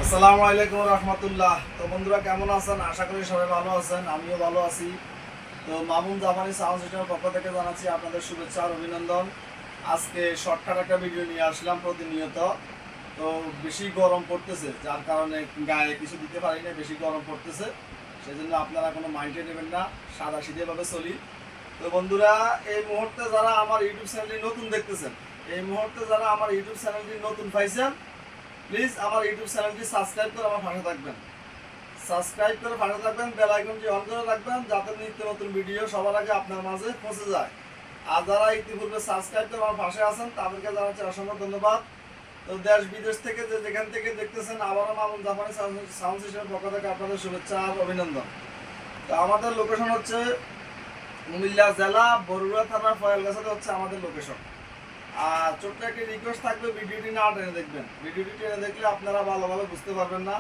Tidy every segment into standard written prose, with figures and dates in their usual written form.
আসসালামু আলাইকুম রহমতুল্লাহ। তো বন্ধুরা কেমন আছেন? আশা করি সবাই ভালো আছেন, আমিও ভালো আছি। তো মামুন জাপানি সাউন্ড সিস্টেমের পক্ষ থেকে জানাচ্ছি আপনাদের শুভেচ্ছা আর অভিনন্দন। আজকে শর্টকাট একটা ভিডিও নিয়ে আসলাম প্রতিনিয়ত। তো বেশি গরম পড়তেছে, যার কারণে গায়ে কিছু দিতে পারি না, বেশি গরম পড়তেছে, সেই জন্য আপনারা কোনো মাইন্ডে নেবেন না, সাদা সিধেভাবে চলি। তো বন্ধুরা, এই মুহূর্তে যারা আমার ইউটিউব চ্যানেলটি নতুন দেখতেছেন, এই মুহূর্তে যারা আমার ইউটিউব চ্যানেলটি নতুন পাইছেন, প্লিজ আমার ইউটিউব চ্যানেলটি সাবস্ক্রাইব করে আমার পাশে থাকবেন। সাবস্ক্রাইব করে পাশে থাকবেন, বেল আইকনটি অন করে রাখবেন, যাতে নিত্য নতুন ভিডিও সবার আগে আপনার মাঝে পৌঁছে যায়। আর যারা ইতিপূর্বে সাবস্ক্রাইব করে আমার পাশে আছেন, তাদেরকে জানাচ্ছি অসংখ্য ধন্যবাদ। তো দেশ বিদেশ থেকে যেখান থেকে দেখতেছেন, আবারও মামুন জাপানি সাউন্ড সিস্টেমের পক্ষ থেকে আপনাদের শুভেচ্ছা আর অভিনন্দন। তো আমাদের লোকেশন হচ্ছে কুমিল্লা জেলা বরুড়া থানার ফয়েলগাছাতে হচ্ছে আমাদের লোকেশন। আর ছোট্ট একটি রিকোয়েস্ট থাকবে, ভিডিওটি না টেনে দেখবেন। ভিডিওটি টেনে দেখলে আপনারা ভালোভাবে বুঝতে পারবেন না,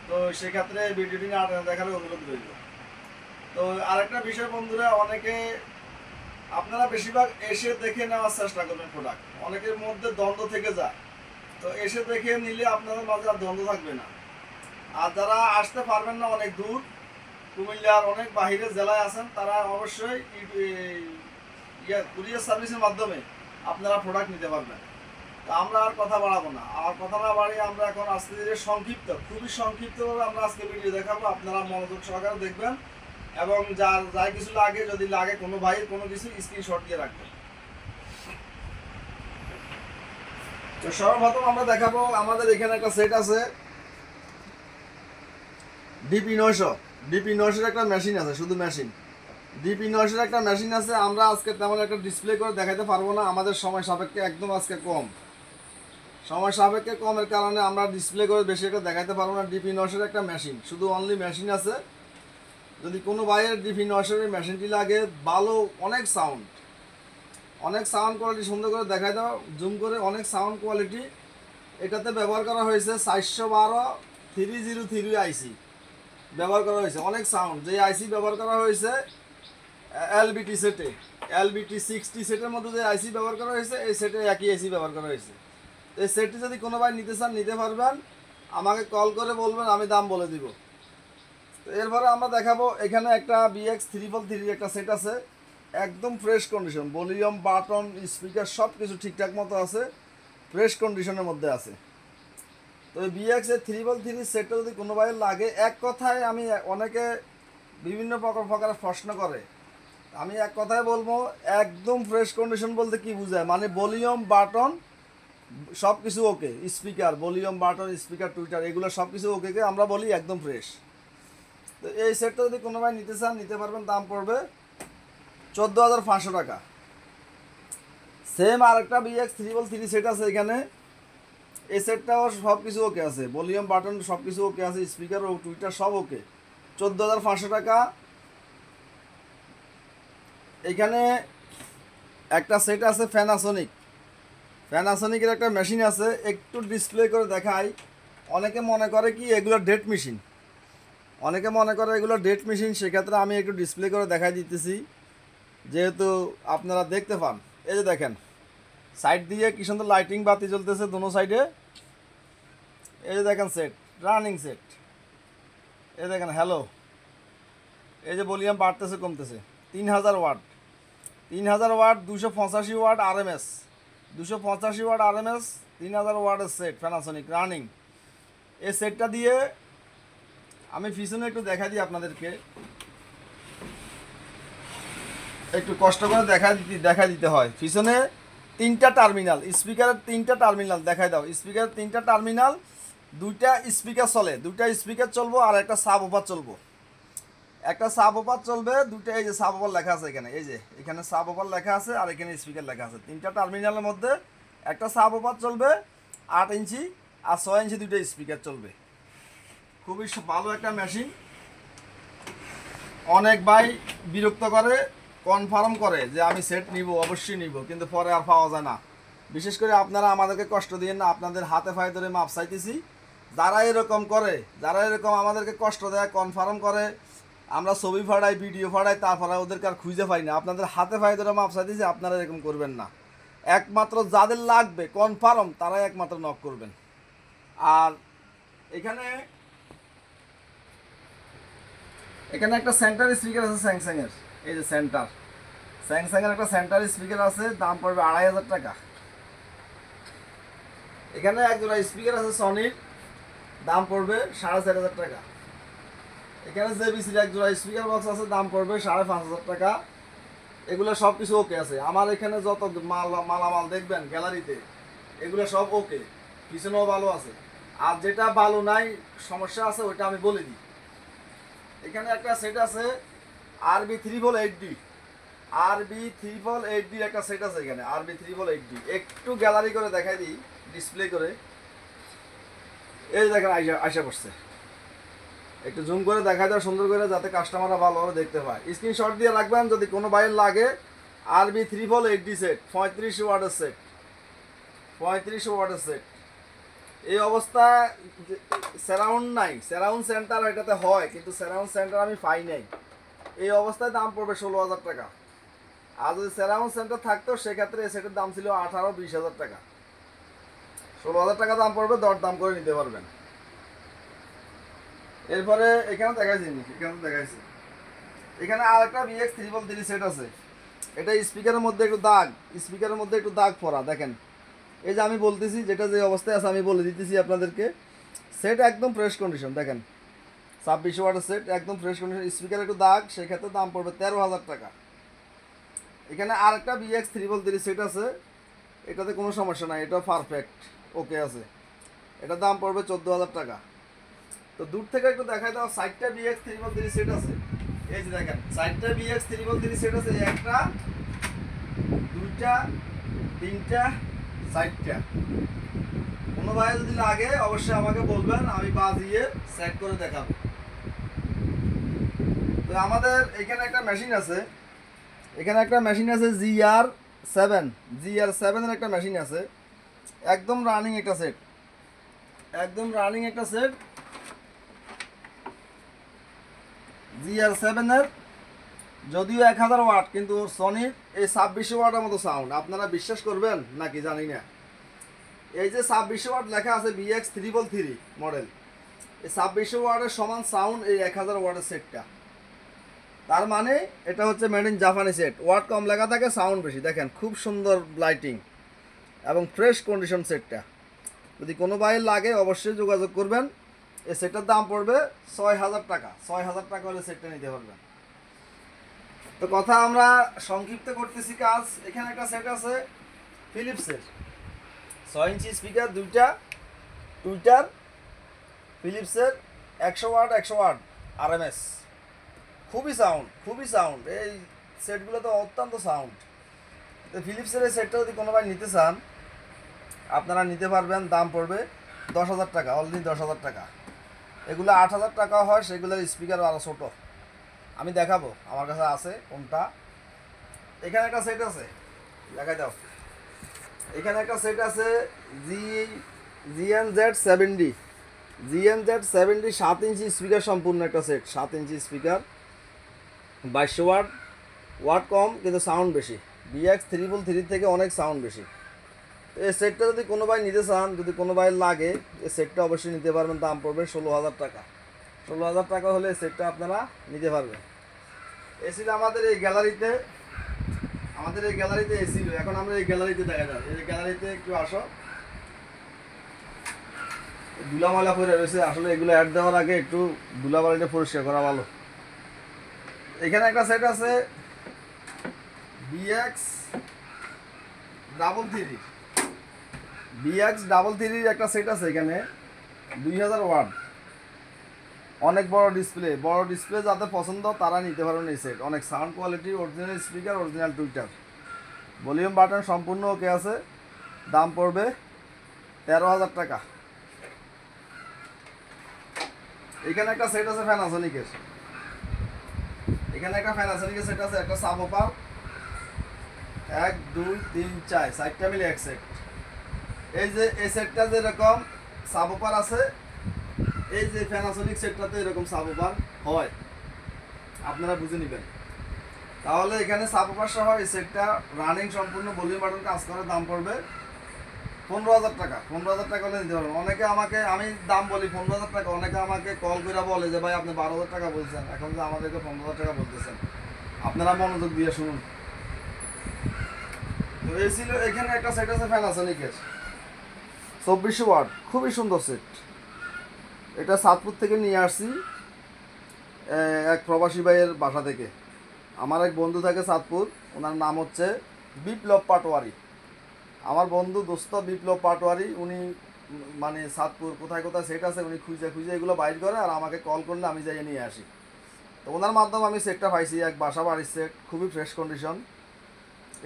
তো সেক্ষেত্রে ভিডিওটি না টেনে দেখার অনুরোধ রইল। তো আরেকটা বিষয় বন্ধুরা, অনেকে আপনারা বেশিরভাগ এসে দেখে নেওয়ার চেষ্টা করবেন প্রোডাক্ট, অনেকের মধ্যে দ্বন্দ্ব থেকে যায়। তো এসে দেখে নিলে আপনাদের মাঝে আর দ্বন্দ্ব থাকবে না। আর যারা আসতে পারবেন না অনেক দূর, কুমিল্লার অনেক বাহিরে জেলায় আছেন, তারা অবশ্যই কুরিয়ার সার্ভিসের মাধ্যমে আপনারা প্রোডাক্ট নিতে পারবেন। তো আমরা আর কথা বাড়াবো না, আর কথা না বাড়িয়ে আমরা এখন আস্তে ধীরে খুবই সংক্ষিপ্তভাবে আমরা আজকে ভিডিও দেখাবো। আপনারা মনোযোগ সহকারে দেখবেন এবং যাই কিছু লাগে, যদি লাগে কোনো ভাইয়ের কোনো কিছু স্ক্রিনশট দিয়ে রাখবেন। তো সর্বপ্রথম আমরা দেখাবো, আমাদের এখানে একটা সেট আছে ডিপি 900 একটা মেশিন আছে, শুধু মেশিন ডিপি 900 একটা মেশিন আছে। আমরা আজকে তেমন একটা ডিসপ্লে করে দেখাতে পারবো না, আমাদের সময় সাপেক্ষে একদম আজকে কম, সময় সাপেক্ষে কমের কারণে আমরা ডিসপ্লে করে বেশি একটা দেখাতে পারবো না। ডিপি 900 একটা মেশিন, শুধু অনলি মেশিন আছে। যদি কোনো ভাইয়ের ডিপি 900 মেশিনটি লাগে, ভালো অনেক সাউন্ড কোয়ালিটি সুন্দর করে দেখাই দাও জুম করে, অনেক সাউন্ড কোয়ালিটি। এটাতে ব্যবহার করা হয়েছে 412 303 আইসি ব্যবহার করা হয়েছে, অনেক সাউন্ড। যে আইসি ব্যবহার করা হয়েছে এলবিটি সেটে, এলবিটি 60 সেটের মধ্যে যে আইসি ব্যবহার করা হয়েছে, এই সেটে একই আইসি ব্যবহার করা হয়েছে। এই সেটটি যদি কোনো ভাই নিতে চান নিতে পারবেন, আমাকে কল করে বলবেন, আমি দাম বলে দিব। তো এরপরে আমরা দেখাবো, এখানে একটা BX333 একটা সেট আছে, একদম fresh condition, volume button speaker সব কিছু ঠিকঠাক মতো আছে, ফ্রেশ কন্ডিশনের মধ্যে আছে। তো এই BX333 সেটটা যদি কোনো ভাইয়ের লাগে, এক কথায় আমি অনেকে বিভিন্ন প্রকার প্রশ্ন করে, আমি এক কথায় বলবো, একদম ফ্রেশ কন্ডিশন বলতে কি বোঝায়, মানে ভলিউম বাটন সব কিছু okay, speaker volume button speaker Twitter এগুলো সব কিছু ওকে আমরা বলি একদম ফ্রেশ। তো এই সেটটা যদি কোনো ভাই নিতে চান নিতে পারবেন, দাম পড়বে 14,500 টাকা। সেম আরেকটা BX333 সেট আছে এখানে, এই সেটটাও সব কিছু ওকে আছে, ভলিউম বাটন সব কিছু ওকে আছে, স্পিকার ও টুইটার সব ওকে, 14,500 টাকা। এখানে একটা সেট আছে প্যানাসোনিকের একটা মেশিন আছে, একটু ডিসপ্লে করে দেখাই। অনেকে মনে করে কি এগুলো ডেট মেশিন, সেক্ষেত্রে আমি একটু ডিসপ্লে করে দেখাই দিতেছি, যেহেতু আপনারা দেখতে পান। এই যে দেখেন, সাইড দিয়ে কি সুন্দর লাইটিং বাতি জ্বলতেছে দোনো সাইডে। এই যে দেখেন সেট, রানিং সেট। এই দেখেন হ্যালো, এই যে ভলিউম বাড়তেছে কমতেছে, 3000 watt 285 watt RMS, 285 watt RMS, 3000 ওয়াটের সেট প্যানাসোনিক রানিং। এই সেটটা দিয়ে আমি পিছনে একটু দেখা দিই আপনাদেরকে, একটু কষ্ট করে দেখা দিতে হয়। পিছনে 3টা টার্মিনাল, স্পিকারের 3টা টার্মিনাল দেখাই দাও, স্পিকারের 3টা টার্মিনাল, 2টা স্পিকার চলে, 2টা স্পিকার চলবো আর একটা সাব ওপার চলবো, একটা সাব ওপার চলবে, 2টা এই যে সাব ওপার লেখা আছে এখানে, এই যে এখানে সাব ওপার লেখা আছে আর এখানে স্পিকার লেখা আছে। 3টা টার্মিনালের মধ্যে একটা সাব ওপার চলবে, 8 ইঞ্চি আর 6 ইঞ্চি 2টা স্পিকার চলবে। খুবই ভালো একটা মেশিন। অনেক ভাই বিরক্ত করে, কনফার্ম করে যে আমি সেট নিব, অবশ্যই নিব, কিন্তু পরে আর পাওয়া যায় না। বিশেষ করে আপনারা আমাদেরকে কষ্ট দিয়েন না, আপনাদের হাতে পায়ে ধরে মাপ চাইতেছি। যারা এরকম করে, যারা এরকম আমাদেরকে কষ্ট দেয়, কনফার্ম করে, আমরা ছবি ফাড়াই ভিডিও ফাড়াই, তারপরে ওদেরকে আর খুঁজে পাই না, আপনাদের হাতে পায়ে ধরে মাপ চাইতেছি, আপনারা এরকম করবেন না। একমাত্র যাদের লাগবে কনফার্ম, তারাই একমাত্র নক করবেন। আর এখানে এখানে একটা সেন্টার স্পিকার আছে স্যামসাং এর, এই যে সেন্টার স্যামসাং এর একটা সেন্টার স্পিকার আছে, দাম পড়বে 2500 টাকা। এখানে এক জোড়া স্পিকার আছে সনির, দাম পড়বে 4500 টাকা। এখানে জেবিসির এক জোড়া স্পিকার বক্স আছে, দাম পড়বে 5500 টাকা। এগুলো সব কিছু ওকে আছে। আমার এখানে যত মালামাল দেখবেন গ্যালারিতে এগুলো সব ওকে, পিছনেও ভালো আছে। আর যেটা ভালো নাই, সমস্যা আছে, ওইটা আমি বলে দিই। এখানে একটা সেট আছে RB3VOLT8D, RB3VOLT8D একটা সেট আছে এখানে, RB3VOLT8D। একটু গ্যালারি করে দেখাই দিই, ডিসপ্লে করে। এই দেখেন আইসা করছে, একটু জুম করে দেখাই দাও সুন্দর করে, যাতে কাস্টমাররা ভালোভাবে দেখতে পায়। স্ক্রিনশট দিয়ে রাখবেন যদি কোনো বাইর লাগে। RB3VOLT8D সেট, 35 ওয়াটের সেট, 35 ওয়াটের সেট। এই অবস্থায় সারাউন্ড নাই, সারাউন্ড সেন্টার এটাতে হয়, কিন্তু সারাউন্ড সেন্টার আমি পাই নাই। এই অবস্থায় দাম পড়বে 16000 টাকা। আর যদি সারাউন্ড সেন্টার থাকতো সেক্ষেত্রে এই সেটের দাম ছিল 18-20 টাকা। 16000 টাকা দাম পড়বে, দর দাম করে নিতে পারবেন। এরপরে এখানে দেখাইছি, এখানে আর একটা BX333 সেট আছে। এটা স্পিকারের মধ্যে একটু দাগ পড়া দেখেন। এই যে আমি বলতেছি যেটা যে অবস্থায় আছে আমি বলে দিতেছি আপনাদেরকে। সেট একদম ফ্রেশ কন্ডিশন, দেখেন 26 ওয়াটের সেট, একদম ফ্রেশ কন্ডিশন। স্পিকার একটু দাগ, সেক্ষেত্রে দাম পড়বে 13000 টাকা। এখানে আর একটা BX333 সেট আছে, এটাতে কোনো সমস্যা নাই, এটা পারফেক্ট ওকে আছে। এটার দাম পড়বে 14000 টাকা। তো দূর থেকে একটু দেখাই দাও, 60টা BX333 সেট আছে। এই যে দেখেন 60টা BX333 সেট আছে, একটা, দুইটা, তিনটা, 60টা। কোনো ভাই যদি লাগে অবশ্যই আমাকে বলবেন, আমি বাজিয়ে সেট করে দেখাবো। তো আমাদের এখানে একটা মেশিন আছে, GR7 এর একটা মেশিন আছে, একদম রানিং একটা সেট, GR7 এর, যদিও 1000 ওয়াট, কিন্তু সনির এই 26 ওয়াটের মতো সাউন্ড। আপনারা বিশ্বাস করবেন নাকি জানি না, এই যে 26 ওয়াট লেখা আছে BX333 মডেল, এই 26 ওয়াটের সমান সাউন্ড এই 1000 ওয়াটের সেটটা। তার মানে এটা হচ্ছে মেড ইন জাপানি সেট। ওয়াট কম লেখা থাকে, সাউন্ড বেশি। দেখেন খুব সুন্দর লাইটিং এবং ফ্রেশ কন্ডিশন সেটটা। যদি কোনো বাইর লাগে অবশ্যই যোগাযোগ করবেন। এই সেটটার দাম পড়বে 6000 টাকা। 6000 টাকা হলে সেটটা নিতে পারবেন। তো কথা আমরা সংক্ষিপ্ত করতেছি কাজ। এখানে একটা সেট আছে ফিলিপসের, 6 ইঞ্চি স্পিকার, দুইটা টুইটার, ফিলিপসের, 100 ওয়াট RMS। খুবই সাউন্ড, এই সেটগুলো তো অত্যন্ত সাউন্ড। তো ফিলিপসের এই সেটটা যদি কোনো ভাই নিতে চান আপনারা নিতে পারবেন। দাম পড়বে 10000 টাকা, অলরেডি 10000 টাকা। এগুলো 8000 টাকা হয়, সেগুলোর স্পিকার আরও ছোটো। আমি দেখাবো, আমার কাছে আছে কোনটা। এখানে একটা সেট আছে, দেখাই দাও। এখানে একটা সেট আছে GNZ70, 7 ইঞ্চি স্পিকার সম্পূর্ণ একটা সেট। 7 ইঞ্চি স্পিকার, 2200 ওয়াট কম কিন্তু সাউন্ড বেশি। BX333 থেকে অনেক সাউন্ড বেশি। এই সেটটা যদি কোনো ভাই নিতে চান, যদি কোনো ভাই লাগে, এই সেটটা অবশ্যই নিতে পারবেন। দাম পড়বে 16000 টাকা। 16000 টাকা হলে এই সেটটা আপনারা নিতে পারবেন। এসি আমাদের এই গ্যালারিতে, এসি। এখন আমরা এই গ্যালারিতে দেখা যায়, এই গ্যালারিতে একটু আসো। ধুলামালা পরে রয়েছে, আসলে এগুলো অ্যাড দেওয়ার আগে একটু ধুলাবালিটা পরিষ্কার করা ভালো। এখানে একটা সেট আছে BX33 একটা সেট আছে। এখানে 2000 ওয়াট, অনেক বড় ডিসপ্লে যাদের পছন্দ তারা নিতে পারবেন এই সেট। অনেক sound quality, original speaker, original Twitter, volume button সম্পূর্ণ ওকে আছে। দাম পড়বে 13000 টাকা। এখানে একটা সেট আছে প্যানাসোনিকের, সেট আছে, একটা সাবওুফার, 1 2 3 4 4টা মিলে এক সেট। এই যে এই সেটটা যেরকম সাবওুফার আছে, এই যে প্যানাসোনিক সেটটাতে এরকম সাবওুফার হয়, আপনারা বুঝে নেবেন। তাহলে এখানে সাবওুফার সহ এই সেটটা রানিং সম্পূর্ণ, ভলিউম বাটন কাজ করে। দাম পড়বে 15,000 টাকা, 15,000 টাকা হলে নিতে পারবেন। অনেকে আমাকে, আমি দাম বলি 15,000 টাকা, অনেকে আমাকে কল করে বলে যে ভাই আপনি 12,000 টাকা বলছেন, এখন যে আমাদেরকে 15,000 টাকা বলতেছেন। আপনারা মনোযোগ দিয়ে শুনুন। তো এই ছিল, এখানে একটা সেট আছে প্যানাসোনিকের 2400 ওয়াট, খুবই সুন্দর সেট। এটা সাতপুর থেকে নিয়ে আসছি, এক প্রবাসী ভাইয়ের বাসা থেকে। আমার এক বন্ধু থাকে সাতপুর, ওনার নাম হচ্ছে বিপ্লব পাটোয়ারি। আমার বন্ধু দোস্ত বিপ্লব পাটোয়ারি, উনি মানে সাতপুর কোথায় কোথায় সেট আছে উনি খুঁজে খুঁজে এগুলো বাইর করে, আর আমাকে কল করলে আমি যাই নিয়ে আসি। তো ওনার মাধ্যমে আমি সেটটা পাইছি, এক বাসা বাড়ির সেট, খুবই ফ্রেশ কন্ডিশন।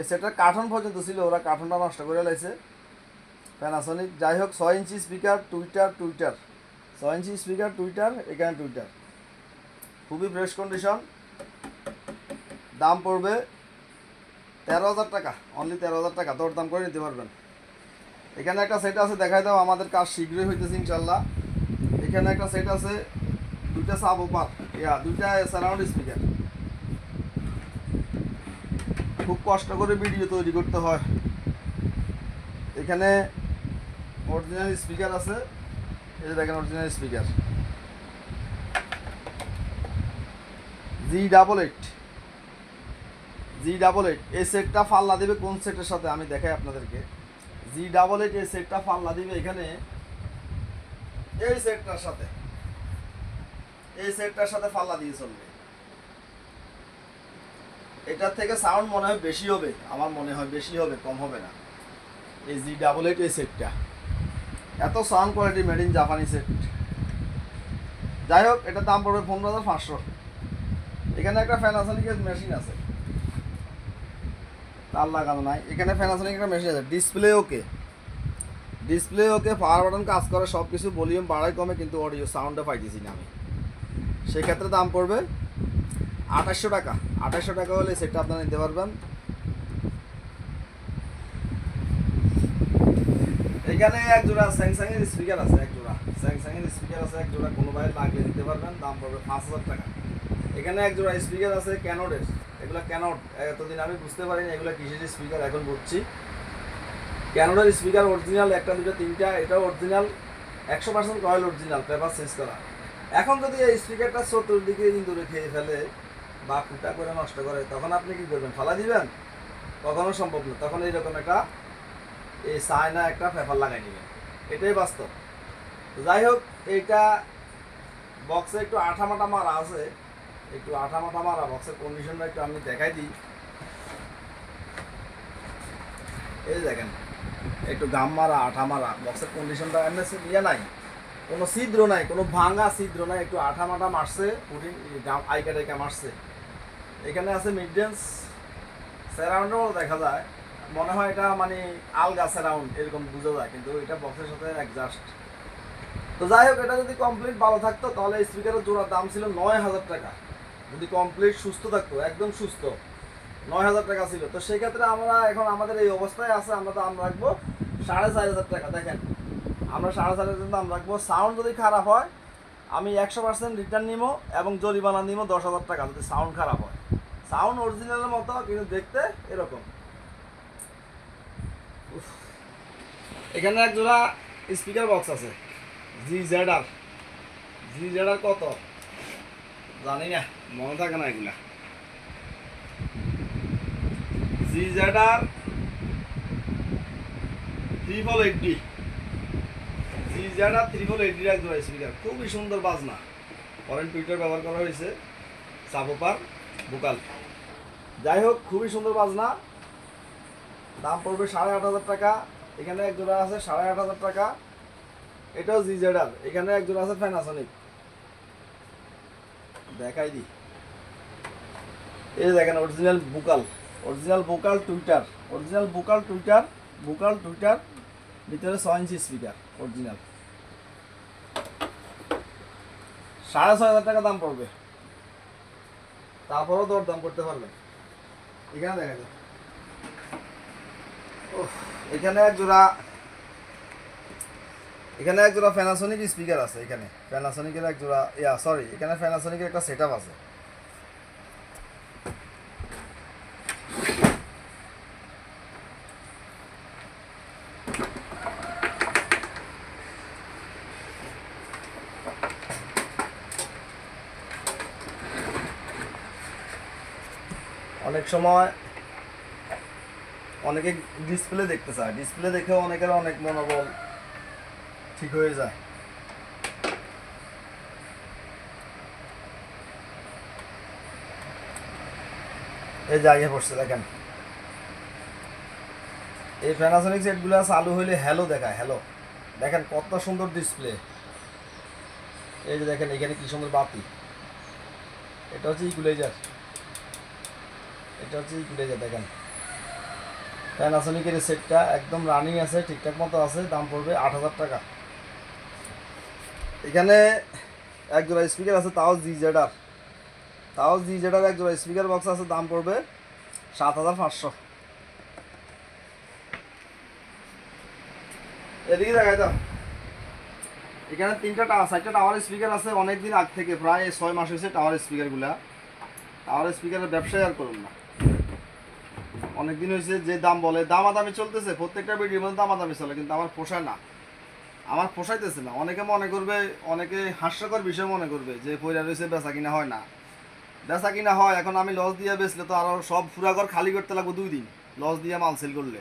এই সেটটার কার্টন পর্যন্ত ছিল, ওরা কার্টনটা নষ্ট করে লাইছে। প্যানাসোনিক, যাই হোক 6 inch speaker, Twitter 6 inch speaker, Twitter, এখানে টুইটার, খুবই ফ্রেশ কন্ডিশন। দাম পড়বে 13,000 টাকা, অনলি 13,000 টাকা, দরদাম করে নিতে পারবেন। এখানে একটা সেট আছে, দেখাই দাও, আমাদের কাজ শীঘ্রই হইতেছে ইনশাল্লাহ। এখানে একটা সেট আছে, দুইটা সাব ওপার, দুইটা সারাউন্ড স্পিকার। খুব কষ্ট করে ভিডিও তৈরি করতে হয়। এখানে অরিজিনাল স্পিকার আছে, এই যে দেখেন অরিজিনাল স্পিকার G88 এই সেটটা ফাল্লা দিবে কোন সেটের সাথে আমি দেখাই আপনাদেরকে। G88 এই সেটটা ফাল্লা দিবে এখানে এই সেটটার সাথে ফাল্লা দিয়ে চলবে। এটার থেকে সাউন্ড মনে হয় বেশি হবে, আমার মনে হয় বেশি হবে, কম হবে না। এই G88 এই সেটটা এত সাউন্ড কোয়ালিটি, মেড ইন জাপানি সেট। যাই হোক, এটার দাম পড়বে 15,500। এখানে একটা প্যানাসোনিকের মেশিন আছে, তার লাগানো নাই। এখানে প্যানাসোনিক একটা মেশিন আছে, ডিসপ্লে ওকে, পাওয়ার বাটন কাজ করে, সব কিছু, ভলিউম বাড়াই কমে, কিন্তু অডিও সাউন্ডটা পাইতেছি না আমি। সেক্ষেত্রে দাম পড়বে 2800 টাকা। 2800 টাকা হলে সেটটা আপনারা নিতে পারবেন। এখানে এক জোড়া স্যামসাংয়ের স্পিকার আছে, এক জোড়া, কোনো ভাই লাগলে দিতে পারবেন। দাম পড়বে 5,000 টাকা। এখানে এক জোড়া স্পিকার আছে ক্যানোডের, এগুলো ক্যানোড, এতদিন আমি বুঝতে পারিনি এগুলো কিসের স্পিকার, এখন বুঝছি। ক্যানোডের স্পিকার অরিজিনাল, একটা দুটো তিনটা, এটাও original, 100% coil original, paper change করা। এখন যদি এই স্পিকারটা চতুর্দিকে ইঁদুরে খেয়ে ফেলে বা ফুটা করে নষ্ট করে, তখন আপনি কি করবেন? ফালা দিবেন? কখনো সম্ভব না। তখন এইরকম একটা এই চায়না একটা পেপার লাগাই নেবেন, এটাই বাস্তব। যাই হোক, এইটা বক্সে একটু আঠামাটা মারা আছে, বক্সের কন্ডিশনটা একটু আমি দেখাই দিই। এই দেখেন, একটু গাম মারা, আঠা মারা, বক্সের কন্ডিশনটা এমনি ইয়ে নাই, কোনো ছিদ্র নাই, কোনো ভাঙা ছিদ্র নাই, একটু আঠা মাটা মারছে, পুটিং আইকা টাইকা মারছে। এখানে আছে মিড রেঞ্জ সারাউন্ডের মতো দেখা যায়, মনে হয় এটা মানে আলগা সারাউন্ড এরকম বোঝা যায়, কিন্তু এটা বক্সের সাথে অ্যাডজাস্ট। তো যাই হোক, এটা যদি কমপ্লিট ভালো থাকতো তাহলে স্পিকারের জোড়ার দাম ছিল 9,000 টাকা। যদি কমপ্লিট সুস্থ থাকতো, একদম সুস্থ, 9,000 টাকা ছিল। তো সেক্ষেত্রে আমরা এখন আমাদের এই অবস্থায় আছে, আমরা দাম রাখবো 4,500 টাকা। দেখেন, আমরা 4,500 দাম রাখবো। সাউন্ড যদি খারাপ হয় আমি 100% রিটার্ন নিবো এবং জরিমানা নিবো 10,000 টাকা যদি সাউন্ড খারাপ হয়। সাউন্ড অরিজিনালের মতো, কিন্তু দেখতে এরকম। এখানে এক জোড়া স্পিকার বক্স আছে, GZR কত জানি না, মনে থাকে না এগুলা। GZR 888 এক জোড়া স্পিকার, খুবই সুন্দর বাজনা। ফরেন টুইটার ব্যবহার করা হয়েছে, সাবোপার ভোকাল। যাই হোক, খুবই সুন্দর বাজনা। দাম পড়বে 8,500 টাকা। এখানে এক জোড়া আছে 8,500 টাকা, এটাও GZR। এখানে এক জোড়া আছে প্যানাসোনিক, দেখাই দিই। এই দেখেন অরিজিনাল ভোকাল টুইটার, ভিতরে 6 ইঞ্চি স্পিকার অরিজিনাল। 6,500 টাকা দাম পড়বে, তারপরেও দরদাম করতে পারবেন। এখানে দেখা যায়, এখানে এক জোড়া প্যানাসোনিক স্পিকার আছে। এখানে প্যানাসোনিকের এক জোড়া, এখানে প্যানাসোনিকের একটা সেটআপ আছে। অনেক সময় অনেকে ডিসপ্লে দেখতে চায়, ডিসপ্লে দেখেও অনেকের অনেক মনোবল ঠিক হয়ে যায়। এই জায়গায় পড়ছে দেখেন, এই প্যানাসোনিক সেটগুলো চালু হইলে হ্যালো দেখায়, হ্যালো দেখেন কত সুন্দর ডিসপ্লে। এই যে দেখেন এখানে কি সুন্দর বাতি, এটা হচ্ছে ইকুলাইজার, এটা হচ্ছে ইকুলাইজার। দেখেন প্যানাসোনিকের সেটটা একদম রানিং আছে, ঠিকঠাক মতো আছে, দাম পড়বে 8,000 টাকা। এখানে এক জোড়া স্পিকার আছে, তাও জিজেডার, এক জোড়া স্পিকার বক্স আছে, দাম পড়বে 7,500। এদিকে দেখাই দাও, এখানে 4টা টাওয়ার স্পিকার আছে, অনেকদিন আগ থেকে, প্রায় 6 মাস হয়েছে টাওয়ার স্পিকারগুলা। টাওয়ার স্পিকারের ব্যবসায় আর করুন না, অনেকদিন হয়েছে। যে দাম বলে দামাদামি চলতেছে, প্রত্যেকটা ভিডিওর মধ্যে দামাদামি চলে, কিন্তু আমার পোষায় না, আমার পোষাইতেছে না। অনেকে মনে করবে, অনেকে হাস্যকর বিষয় মনে করবে যে পয়লা রয়েছে বেচা কিনা হয় না, বেচা কিনা হয়। এখন আমি লস দিয়ে বেচলে তো আরও সব ফুরাঘর খালি করতে লাগবো 2 দিন, লস দিয়ে মাল সেল করলে।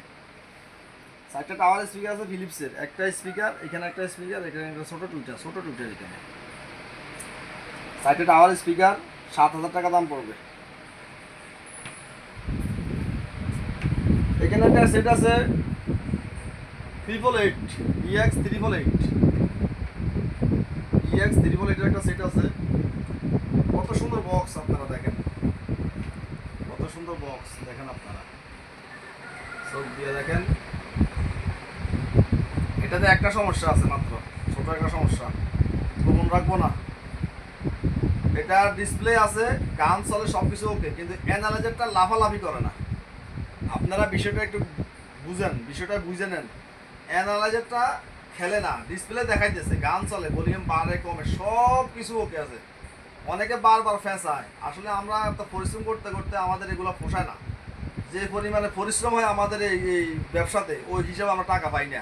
4টা টাওয়ার স্পিকার আছে ফিলিপসের, একটা স্পিকার এখানে, একটা স্পিকার এখানে, একটা ছোটো টুইটার এখানে। 4টা টাওয়ার স্পিকার 7,000 টাকা দাম পড়বে। এখানে একটা সেট আছে 888 EX 888 একটা সেট আছে। কত সুন্দর বক্স, আপনারা দেখেন কত সুন্দর বক্স, দেখেন আপনারা চোখ দিয়ে দেখেন। এটাতে একটা সমস্যা আছে মাত্র, ছোট একটা সমস্যা, গোপন রাখবো না। এটার ডিসপ্লে আছে, গান চলে, সব কিছু ওকে, কিন্তু অ্যানালাইজারটা লাফালাফি করে না। আপনারা বিষয়টা একটু বুঝে নেন। অ্যানালাইজারটা খেলে না, ডিসপ্লে দেখাইতেছে, গান চলে, ভলিউম বাড়ে কমে, সব কিছু ওকে আছে। অনেকে বারবার ফেঁসায়, আসলে আমরা তো পরিশ্রম করতে করতে আমাদের এগুলো পোষায় না। যে পরিমাণে পরিশ্রম হয় আমাদের এই ব্যবসাতে, ওই হিসাবে আমরা টাকা পাই না,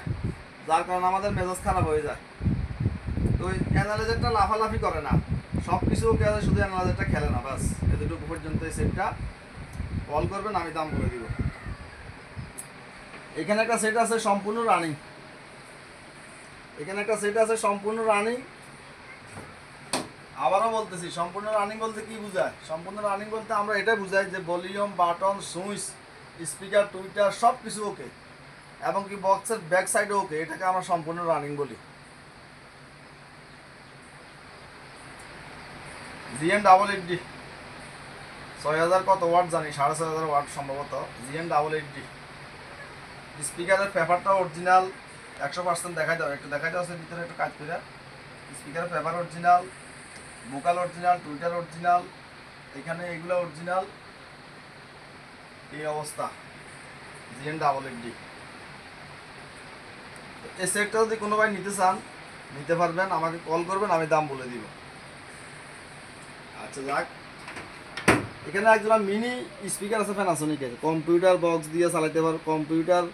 যার কারণে আমাদের মেজাজ খারাপ হয়ে যায়। তো ওই অ্যানালাইজারটা লাফালাফি করে না, সব কিছু ওকে আছে, শুধু অ্যানালাইজারটা খেলে না, ব্যাস এতটুকু পর্যন্ত। এই সেটটা কল করবেন, আমি দাম করে দিব। এখানে একটা সেট আছে সম্পূর্ণ রানিং, আবারও বলতেছি, সম্পূর্ণ রানিং বলতে কি বোঝায়? সম্পূর্ণ রানিং বলতে আমরা এটাই বুঝাই যে volume, button, switch, speaker, Twitter সব কিছু ওকে, এবং কি বক্সের ব্যাক সাইডে ওকে, এটাকে আমরা সম্পূর্ণ রানিং বলি। GN880 6000 কত ওয়াট জানি, 6500 ওয়াট সম্ভবত। GN880 স্পিকারের পেপারটা অরিজিনাল 100% দেখাই দাও, একটু দেখাই দাও ভিতরে একটু কাজ করে। স্পিকারের paper original, vocal original, Twitter original, এখানে এগুলো অরিজিনাল। এই অবস্থা GN880। এই সেটটা যদি কোনো ভাই নিতে চান, নিতে পারবেন, আমাকে কল করবেন, আমি দাম বলে দিব। আচ্ছা যাক, এখানে একজন মিনি স্পিকার আছে প্যানাসোনিকের, কম্পিউটার বক্স দিয়ে চালাতে পারবেন, কম্পিউটার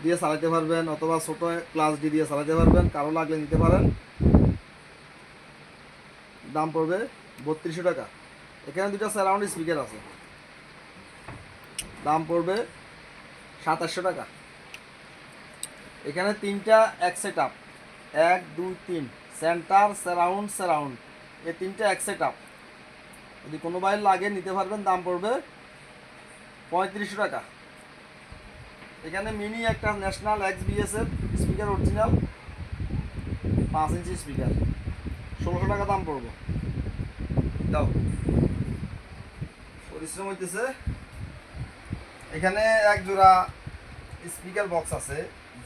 দিয়ে চালাতে পারবেন, অথবা ছোট ক্লাস ডি দিয়ে চালাতে পারবেন, কারো লাগলে নিতে পারেন। দাম পড়বে 3200 টাকা। এখানে 2টা সারাউন্ড স্পিকার আছে, দাম পড়বে 2700 টাকা। এখানে 3টা এক সেট আপ, 1 2 3 সেন্টার, সারাউন্ড, এই 3টা এক সেট আপ। যদি কোনো ভাই লাগে নিতে পারবেন, দাম পড়বে 3500 টাকা। এখানে মিনি একটা ন্যাশনাল XBS এর স্পিকার অরিজিনাল 5 ইঞ্চি স্পিকার, 1600 টাকা দাম পড়বে। দাও, পরিশ্রম হইতেছে। এখানে এক জোড়া স্পিকার বক্স আছে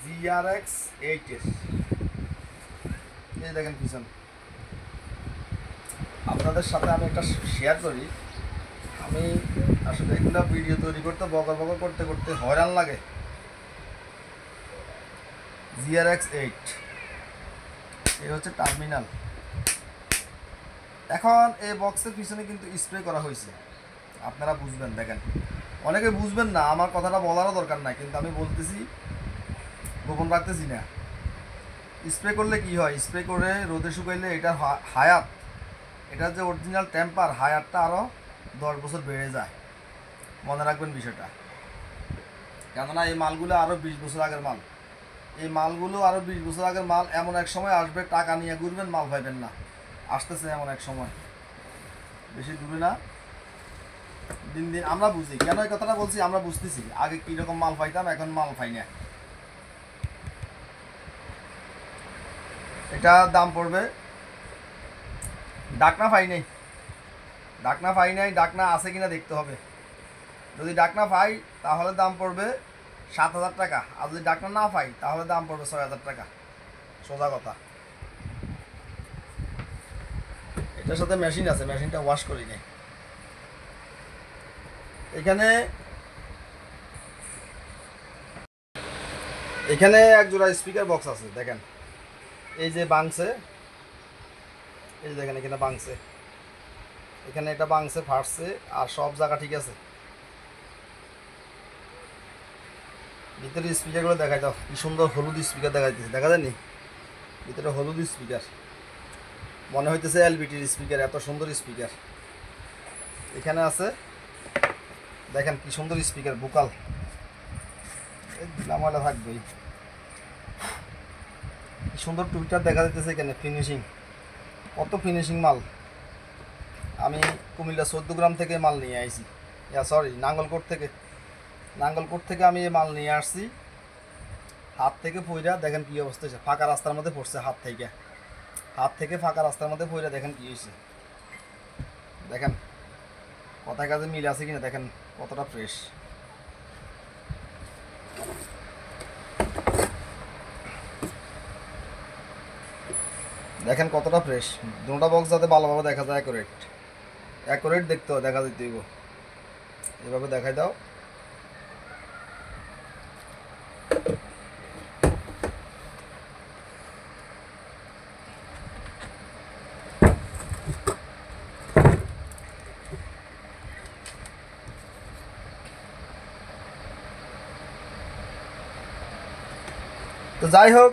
GRX 8 এর, এই দেখেন পিছন। আপনাদের সাথে আমি একটা শেয়ার করি, আমি আসলে এগুলা ভিডিও তৈরি করতে বকর করতে করতে হয়রান লাগে। GRX 8 এই হচ্ছে টার্মিনাল। এখন এই বক্সের পিছনে কিন্তু স্প্রে করা হয়েছে, আপনারা বুঝবেন। দেখেন অনেকে বুঝবেন না, আমার কথাটা বলারও দরকার নাই, কিন্তু আমি বলতেছি, গোপন রাখতেছি না। স্প্রে করলে কি হয়, স্প্রে করে রোদে শুকাইলে এটার এটার যে অরিজিনাল টেম্পার, হায়ারটা আরও 10 বছর বেড়ে যায়। মনে রাখবেন বিষয়টা। কেননা এই মালগুলো আরও 20 বছর আগের মাল। এই মালগুলো আরও 20 বছর আগের মাল। এমন এক সময় আসবে টাকা নিয়ে ঘুরবেন, মাল পাইবেন না। আসতেছে এমন এক সময়, বেশি দূরে না। দিন দিন আমরা বুঝি, কেন এই কথাটা বলছি, আমরা বুঝতেছি আগে কীরকম মাল পাইতাম, এখন মাল পাই না। এটা দাম পড়বে, ডাকনা পাই নাই, ডাকনা আছে কিনা দেখতে হবে। যদি ডাকনা পাই তাহলে দাম পড়বে 7,000 টাকা, আর যদি ডাকনা না পাই তাহলে দাম পড়বে 6,000 টাকা। সোজা কথা। এটার সাথে মেশিন আছে, মেশিনটা ওয়াশ করি নাই। এখানে এক জোড়া স্পিকার বক্স আছে, দেখেন এই যে বাংছে, এই যে দেখেন এখানে বাংছে, এখানে এটা বাংছে, ফাটছে, আর সব জায়গা ঠিক আছে। ভিতরে স্পিকারগুলো দেখাই দাও, কি সুন্দর হলুদ স্পিকার দেখাইতেছে, দেখা যায়নি? ভিতরে হলুদ স্পিকার, মনে হইতেছে এলবিটির স্পিকার, এত সুন্দর স্পিকার এখানে আছে। দেখেন কি সুন্দর স্পিকার, বুকাল ময়লা থাকবেই। কি সুন্দর টুইটার দেখা যাইতেছে এখানে, ফিনিশিং, কত ফিনিশিং মাল। আমি কুমিল্লা 14 গ্রাম থেকে মাল নিয়ে আইছি, নাঙ্গলকোট থেকে আমি এই মাল নিয়ে আসছি। হাত থেকে পইরা দেখেন কি অবস্থা হয়েছে, ফাঁকা রাস্তার মধ্যে পড়ছে, হাত থেকে ফাঁকা রাস্তার মধ্যে পইরা দেখেন কি হয়েছে। দেখেন কথায় কাজে মিল আছে কিনা, দেখেন কতটা ফ্রেশ। দেখেন কতটা ফ্রেশ। দুটো বক্স যাতে ভালোভাবে দেখা যায়, অ্যাকুরেট দেখতে হবে, দেখা যেতে হইব। এভাবে দেখাই দাও। তো যাই হোক,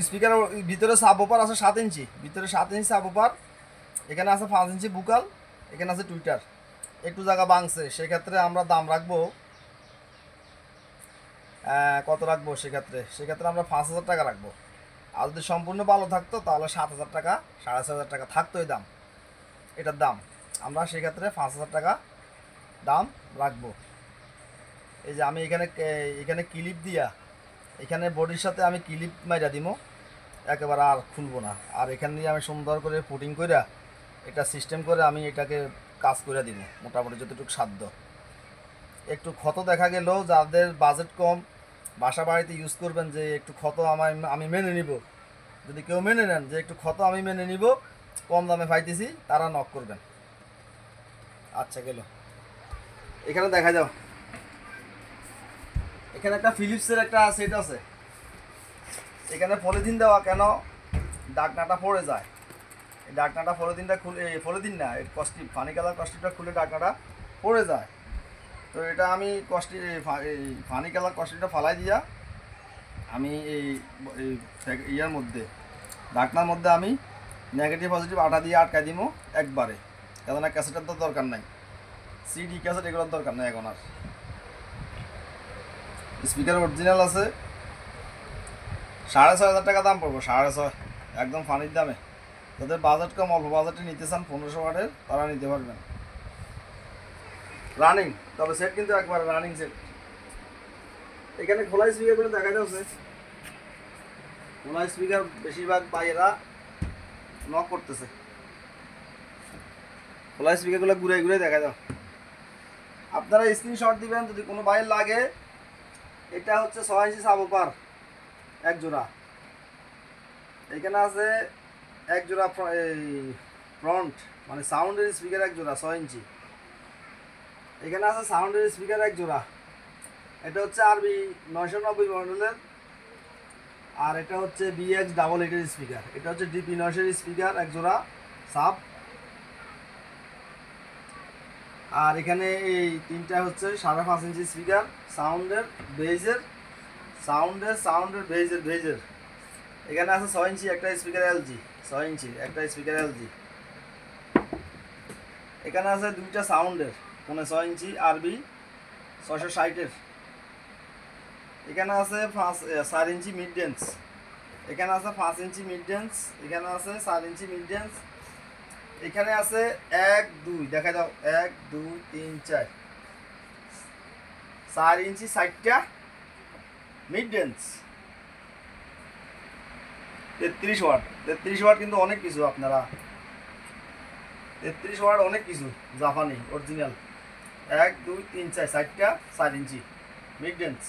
স্পিকার ভিতরে সাবওপার আছে 7 ইঞ্চি, ভিতরে 7 ইঞ্চি সাবওপার, এখানে আছে 5 ইঞ্চি বুকাল, এখানে আছে টুইটার। একটু জায়গা বাংছে, সেক্ষেত্রে আমরা দাম রাখবো, কত রাখবো সেক্ষেত্রে আমরা 5,000 টাকা রাখবো। আর যদি সম্পূর্ণ ভালো থাকতো তাহলে 7,000 টাকা, 6,500 টাকা থাকতো এই দাম, এটার দাম। আমরা সেক্ষেত্রে 5,000 টাকা দাম রাখবো। এই যে আমি এখানে ক্লিপ দিয়া, এখানে বডির সাথে আমি ক্লিপ মাইরা দিব, একেবারে আর খুলবো না। আর এখান দিয়ে আমি সুন্দর করে পুটিং করে এটা সিস্টেম করে আমি এটাকে কাজ করে দিব, মোটামুটি যতটুকু সাধ্য। একটু ক্ষত দেখা গেলেও, যাদের বাজেট কম, বাসা বাড়িতে ইউজ করবেন, যে একটু ক্ষত আমি মেনে নিব, যদি কেউ মেনে নেন যে একটু ক্ষত আমি মেনে নিব, কম দামে পাইতেছি, তারা নক করবেন। আচ্ছা গেল, এখানে দেখা যাও, এখানে একটা ফিলিপসের একটা সেট আছে, এখানে পলিথিন দেওয়া, কেন ডাকনাটা পড়ে যায়। এই ডাকনাটা পলিথিনটা খুলে, পলিথিন না, এই কস্টিপ, ফানি কালার কস্টিপটা খুলে ডাকনাটা পড়ে যায়। তো এটা আমি ফানি কালার কস্টিপটা ফালাই দিয়া আমি এই ইয়ার মধ্যে, ডাকনার মধ্যে আমি নেগেটিভ পজিটিভ আটা দিয়ে আটকাই দিব একবারে, কেননা ক্যাসেটের তো দরকার নাই, সিডি ক্যাসেট এগুলোর দরকার নাই এখন আর। স্পিকার অরিজিনাল আছে, 6,500 টাকা দাম পড়বো, 6,500 একদম ফানির দামে। যাদের বাজেট কম, অল্প বাজেটে নিতে চান 1500 ওয়াটের, তারা নিতে পারবেন। রানিং, তবে সেট কিন্তু একবার রানিং সেট। এখানে খোলা স্পিকারগুলো দেখা যাচ্ছে, খোলা স্পিকার বেশিরভাগ বাইরেরা নক করতেছে, খোলা স্পিকারগুলো ঘুরে ঘুরে দেখা যাও। আপনারা স্ক্রিনশট দিবেন যদি কোনো বাইরে লাগে। এটা হচ্ছে 6 ইঞ্চি সাবওপার এক জোড়া, এখানে আছে এক জোড়া ফ্রন্ট মানে সাউন্ডের স্পিকার এক জোড়া 6 ইঞ্চি, এখানে আছে সাউন্ডের স্পিকার এক জোড়া। এটা হচ্ছে আরবি 990 মডেলের, আর এটা হচ্ছে BX 88 স্পিকার। এটা হচ্ছে DP 900 স্পিকার এক জোড়া সাব। আর এখানে এই তিনটা হচ্ছে 5.5 ইঞ্চি স্পিকার সাউন্ডের বেজের, বেজের। এখানে আছে 6 ইঞ্চি একটা স্পিকার LG, 6 ইঞ্চি একটা স্পিকার LG। এখানে আছে দুইটা সাউন্ডের, 6.5 ইঞ্চি আরবি 660-এর। এখানে আছে 4 ইঞ্চি মিড রেঞ্জ, এখানে আছে 5 ইঞ্চি মিড রেঞ্জ, এখানে আছে 4 ইঞ্চি মিড রেঞ্জ, এখানে আছে 1 2 দেখা দাও 1 2 3 4 4 ইঞ্চি 60টা মিড রেঞ্জ। 33 ওয়াট, 33 ওয়াট কিন্তু অনেক কিছু, আপনারা 33 ওয়াট অনেক কিছু, জাপানি অরিজিনাল। 1 2 3 4 60টা 4 ইঞ্চি মিড রেঞ্জ।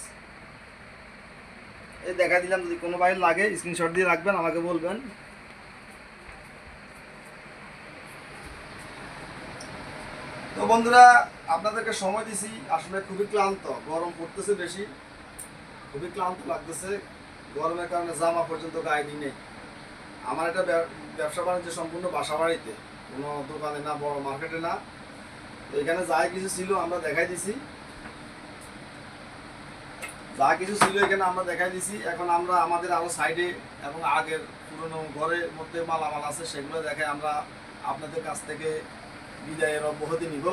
এই দেখা দিলাম, যদি কোনো বাইরে লাগে স্ক্রিনশট দিয়ে রাখবেন, আমাকে বলবেন। তো বন্ধুরা, আপনাদেরকে সময় দিছি, আসলে খুবই ক্লান্ত, গরম পড়তেছে বেশি, খুবই ক্লান্ত লাগতেছে গরমের কারণে, জামা পর্যন্ত গায়ে দিই নেই। আমার এটা ব্যবসা বাণিজ্য সম্পূর্ণ বাসা বাড়িতে, কোনো দোকানে না, বড় মার্কেটে না। তো এখানে যাই কিছু ছিল আমরা দেখাই দিছি, যা কিছু ছিল এখানে আমরা দেখাই দিছি। এখন আমরা আমাদের আরও সাইডে এবং আগের পুরনো ঘরের মধ্যে মালামাল আছে, সেগুলো দেখে আমরা আপনাদের কাছ থেকে বিদায়ের অব্যাহতি নিব।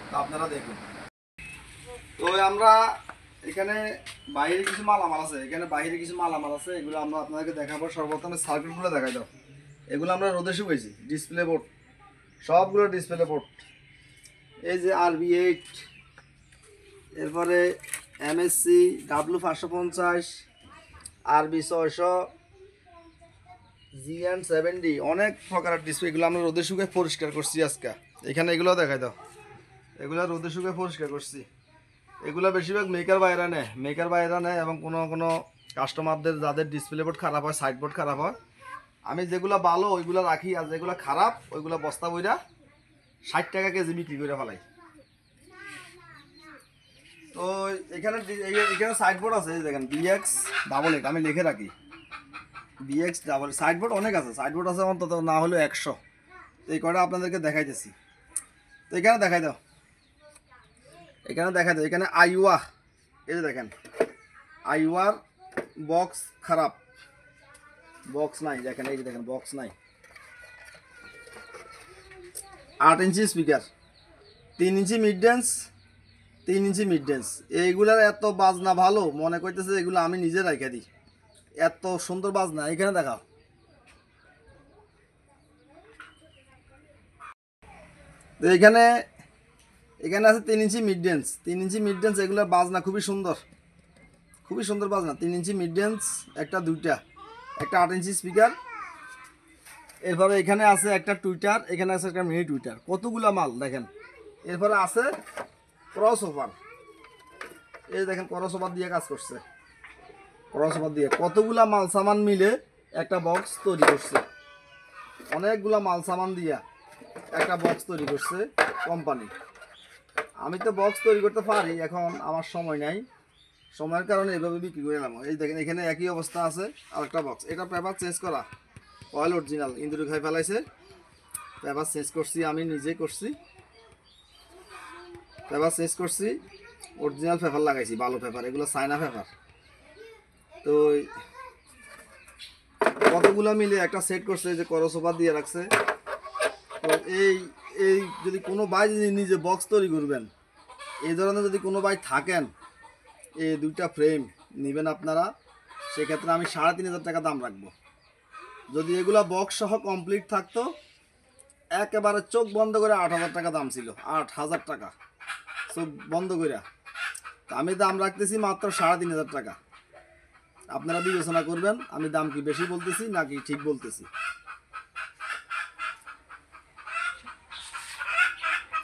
তো আপনারা দেখুন। তো আমরা এখানে বাইরে কিছু মালামাল আছে, এখানে বাইরে কিছু মালামাল আছে, এগুলো আমরা আপনাদেরকে দেখাবো। সর্বপ্রথমে সার্কিটগুলো দেখাই দাও। এগুলো আমরা রোদে শুকাইছি, ডিসপ্লে বোর্ড, সবগুলো ডিসপ্লে বোর্ড। এই যে RB8, এরপরে MSC W550, RB600, GN70, অনেক প্রকারের ডিসপ্লে। এগুলো আমরা রোদে শুকায় পরিষ্কার করছি আজকে। এখানে এগুলো দেখাই দাও, এগুলো রোদে শুকায় পরিষ্কার করছি। এগুলো বেশিরভাগ মেকার বাইরা নেয় এবং কোনো কাস্টমারদের যাদের ডিসপ্লে বোর্ড খারাপ হয়, সাইড বোর্ড খারাপ হয়, আমি যেগুলো ভালো ওইগুলো রাখি, আর যেগুলো খারাপ ওইগুলো বস্তা বইরা 60 টাকা কেজি বিক্রি করে ফেলাই। তো এখানে সাইড বোর্ড আছে, দেখেন BX88, আমি লিখে রাখি BX88। সাইড বোর্ড অনেক আছে, সাইড বোর্ড আছে অন্তত না হলেও 100। এই কয়টা আপনাদেরকে দেখাইতেছি। তো এখানে দেখাই দাও, এখানে আইওয়া, এই যে দেখেন আইওয়ার বক্স খারাপ, বক্স নাই, দেখেন এই যে দেখেন বক্স নাই। 8 ইঞ্চি স্পিকার, 3 ইঞ্চি মিড রেঞ্জ, 3 ইঞ্চি মিড রেঞ্জ। এইগুলার এত বাজনা ভালো, মনে করতেছে এগুলো আমি নিজে রাখা দিই, এত সুন্দর বাজনা। এখানে দেখাও, তো এখানে আছে 3 ইঞ্চি মিড রেঞ্জ, 3 ইঞ্চি মিড রেঞ্জ। এগুলোর বাজনা খুবই সুন্দর বাজনা। 3 ইঞ্চি মিড রেঞ্জ, একটা 2টা, একটা 8 ইঞ্চি স্পিকার। এরপরে এখানে আছে একটা টুইটার, এখানে আছে একটা মিনি টুইটার, কতগুলা মাল দেখেন। এরপরে আছে ক্রস ওভার, এই দেখেন ক্রস ওভার দিয়ে কাজ করছে, ক্রস ওভার দিয়ে কতগুলা মাল সামান মিলে একটা বক্স তৈরি করছে, অনেকগুলা মাল সামান দিয়া একটা বক্স তৈরি করছে কোম্পানি। আমি তো বক্স তৈরি করতে পারি, এখন আমার সময় নাই, সময়ের কারণে এভাবে বিক্রি করে নিলাম। এই দেখেন এখানে একই অবস্থা আছে, আর একটা বক্স, এটা পেপার চেঞ্জ করা, অয়েল অরিজিনাল, ইন্দুরি খাই ফেলাইছে, পেপার চেঞ্জ করছি, আমি নিজেই করছি, পেপার চেঞ্জ করছি, অরিজিনাল পেপার লাগাইছি, ভালো পেপার, এগুলো চায়না পেপার। তো কতগুলো মিলে একটা সেট করছে, যে করস ওভার দিয়ে রাখছে। তো এই যদি কোনো ভাই যদি নিজে বক্স তৈরি করবেন, এই ধরনের যদি কোনো ভাই থাকেন, এই 2টা ফ্রেম নেবেন আপনারা, সেক্ষেত্রে আমি 3500 টাকা দাম রাখবো। যদি এগুলা বক্স সহ কমপ্লিট থাকতো, একেবারে চোখ বন্ধ করে 8000 টাকা দাম ছিল, 8000 টাকা চোখ বন্ধ করে। আমি দাম রাখতেছি মাত্র 3500 টাকা। আপনারা বিবেচনা করবেন আমি দাম কি বেশি বলতেছি নাকি ঠিক বলতেছি।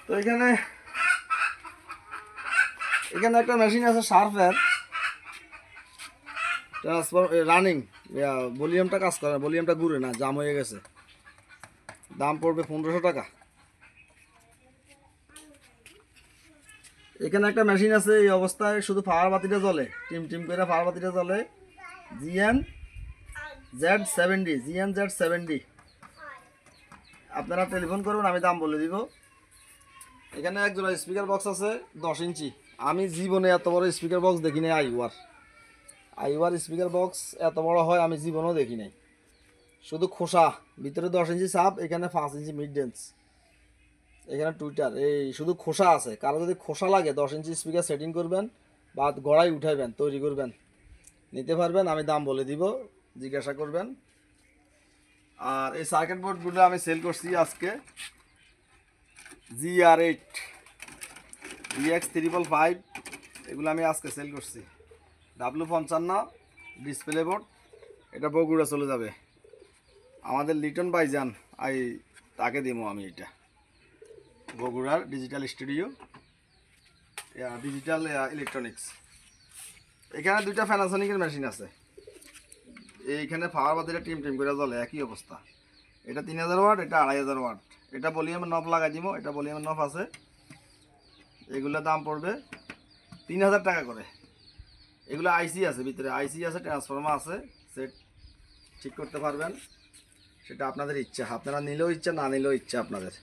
তো এখানে একটা মেশিন আছে শার্পের, ট্রান্সফার রানিং, ভলিউমটা কাজ করে, ভলিউমটা ঘুরে না, জাম হয়ে গেছে, দাম পড়বে 1500 টাকা। এখানে একটা মেশিন আছে, এই অবস্থায় শুধু ফায়ার বাতিটা জ্বলে, টিম করে ফায়ার বাতিটা জ্বলে, GNZ70। আপনারা টেলিফোন করবেন, আমি দাম বলে দিব। এখানে একজোড়া স্পিকার বক্স আছে 10 ইঞ্চি, আমি জীবনে এত বড় স্পিকার বক্স দেখি নাই। আইওয়ার স্পিকার বক্স এত বড় হয় আমি জীবনেও দেখি নাই, শুধু খোসা, ভিতরে 10 ইঞ্চি সাপ, এখানে 5 ইঞ্চি মিড রেঞ্জ। এখানে টুইটার এই শুধু খোসা আছে, কারো যদি খোসা লাগে 10 ইঞ্চি স্পিকার সেটিং করবেন বা গড়াই উঠাইবেন, তৈরি করবেন, নিতে পারবেন, আমি দাম বলে দিব, জিজ্ঞাসা করবেন। আর এই সার্কিট বোর্ডগুলো আমি সেল করছি আজকে GR8 DX555, এগুলো আমি আজকে সেল করছি। W55 ডিসপ্লে বোর্ড, এটা বগুড়া চলে যাবে, আমাদের লিটন ভাইজান তাকে দিব আমি। এটা বগুড়ার ডিজিটাল স্টুডিও, ডিজিটাল ইলেকট্রনিক্স। এখানে দুইটা প্যানাসোনিকের মেশিন আছে, এইখানে পাওয়ার বাতিটা টিম করে জ্বলে, একই অবস্থা। এটা 3000 ওয়াট, এটা 2500 ওয়াট। এটা ভলিউমের নব লাগাই দিব, এটা ভলিউমের নব আছে। এগুলোর দাম পড়বে 3000 টাকা করে। এগুলো আইসি আছে, ভিতরে আইসি আছে, ট্রান্সফর্মার আছে, সেট ঠিক করতে পারবেন, সেটা আপনাদের ইচ্ছা, আপনারা নিলেও ইচ্ছা, না নিলেও ইচ্ছা আপনাদের।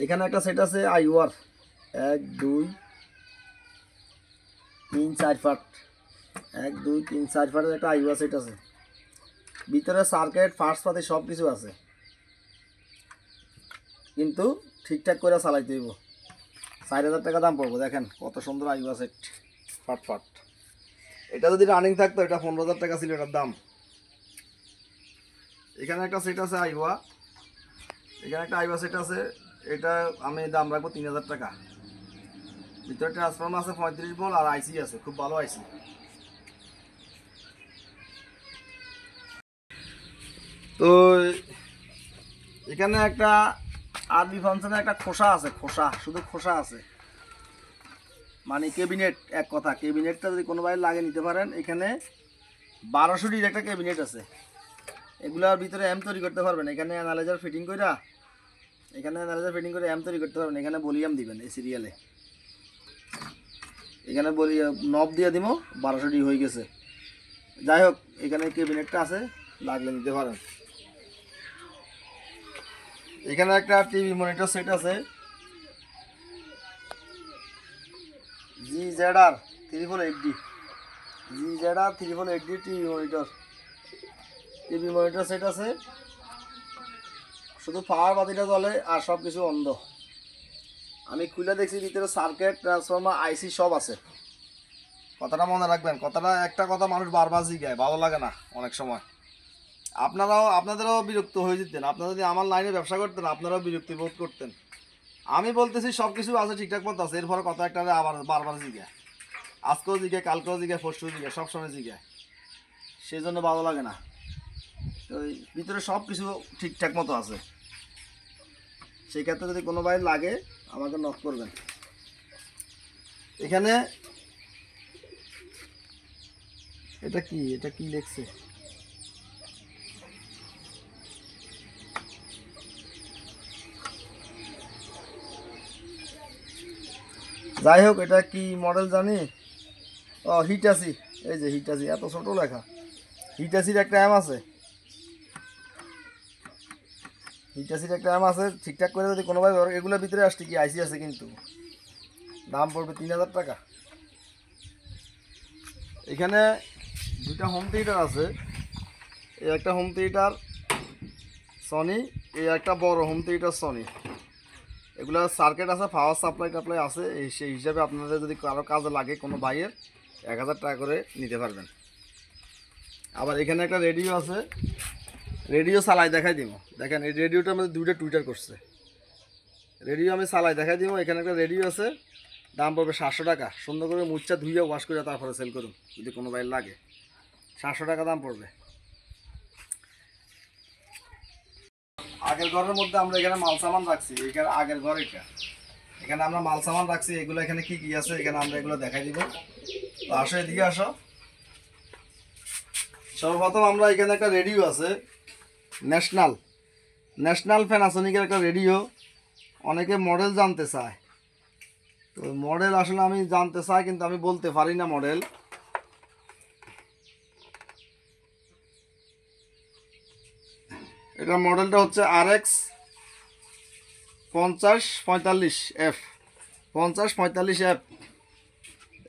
এখানে একটা সেট আছে আইওয়ার 1 2 3 4 ফাট, 1 2 3 4 ফাটের একটা আইওয়ার সেট আছে, ভিতরে সার্কিট ফার্স্ট পাতি সব কিছু আছে, কিন্তু ঠিকঠাক করে চালাইতে হইব। 4000 টাকা দাম পড়বো। দেখেন কত সুন্দর আইওয়া সেট, ফাট ফাট। এটা যদি রানিং থাকতো এটা 15000 টাকা ছিল এটার দাম। এখানে একটা সেট আছে আইওয়া, এখানে একটা আইওয়া সেট আছে, এটা আমি দাম রাখবো 3000 টাকা। ভিতরে ট্রান্সফর্মার আছে 35 ভোল্ট, আর আইসি আছে, খুব ভালো আইসি। তো এখানে একটা আরবি ফাংশনের একটা খোসা আছে, খোসা, শুধু খোসা আছে, মানে ক্যাবিনেট, এক কথা ক্যাবিনেটটা যদি কোনো ভাই লাগে নিতে পারেন। এখানে 1200 একটা ক্যাবিনেট আছে, এগুলোর ভিতরে এম তৈরি করতে পারবেন। এখানে অ্যানালাইজার ফিটিং করে এম তৈরি করতে পারবেন। এখানে ভলিউম দিবেন, এই সিরিয়ালে এখানে বলি নব দিয়ে দিব, 1200 হয়ে গেছে। যাই হোক, এখানে ক্যাবিনেটটা আছে, লাগলে নিতে পারেন। এখানে একটা টিভি মনিটর সেট আছে, GZR 380D, GZR 380D TV monitor set আছে, শুধু পাওয়ার বাতিটা জ্বলে আর সব কিছু অন্ধ। আমি খুলে দেখছি, ভিতরে সার্কিট, ট্রান্সফর্মার, আইসি সব আছে। কথাটা মনে রাখবেন, কথাটা একটা কথা মানুষ বারবার জিজ্ঞায়, ভালো লাগে না অনেক সময়। আপনাদেরও বিরক্ত হয়ে যেতেন, আপনারা যদি আমার লাইনে ব্যবসা করতেন আপনারাও বিরক্তি বোধ করতেন। আমি বলতেছি সব কিছু আছে, ঠিকঠাক মতো আছে, এরপরে কথা একটা আবার বারবার জিজ্ঞায়, আজকেও জিজ্ঞায়, কালকেও জিজ্ঞায়, পরশুও জিজ্ঞায়, সবসময় জিজ্ঞায়, সেই জন্য ভালো লাগে না। তো ভিতরে সব কিছু ঠিকঠাক মতো আছে, সেই ক্ষেত্রে যদি কোনো ভাই লাগে আমাকে নক করবেন। এখানে এটা কি লিখছে, যাই হোক, এটা কি মডেল জানি, ও হিটাসি, এই যে হিটাসি, এত ছোট লেখা। হিটাসির একটা অ্যাম আছে, ঠিকঠাক করে যদি কোনো ভাই, এগুলোর ভিতরে আসছে কি আইসি আছে, কিন্তু দাম পড়বে 3000 টাকা। এখানে দুইটা হোম থিয়েটার আছে, এই একটা হোম থিয়েটার সনি, এই একটা বড় হোম থিয়েটার সনি। এগুলো সার্কিট আছে, পাওয়ার সাপ্লাই টাপ্লাই আছে, সেই হিসাবে আপনাদের যদি কারো কাজে লাগে কোনো ভাইয়ের 1000 টাকা করে নিতে পারবেন। আবার এখানে একটা রেডিও আছে, রেডিও চালাই দেখাই দিব। দেখেন এই রেডিওটার মধ্যে দুইটা টুইটার করছে, রেডিও আমি চালাই দেখাই দিব। এখানে একটা রেডিও আছে, দাম পড়বে 700 টাকা। সুন্দর করে মুচ্ছা ধুইয়া ওয়াশ করে তারপরে সেল করুন, যদি কোনো ভাইয়ের লাগে 700 টাকা দাম পড়বে। আগের ঘরের মধ্যে আমরা এখানে মাল সামান রাখছি, এখানে আগের ঘর এটা, এখানে আমরা মাল সামান রাখছি। এগুলো এখানে কি কি আছে এখানে আমরা এগুলো দেখাই দিব। তো আসো, এদিকে আসো। সর্বপ্রথম আমরা এখানে একটা রেডিও আছে, ন্যাশনাল প্যানাসোনিকের একটা রেডিও। অনেকে মডেল জানতে চায়, তো মডেল আসলে আমি জানতে চাই, কিন্তু আমি বলতে পারি না মডেল। এটা মডেলটা হচ্ছে RX 5045F, 5045F।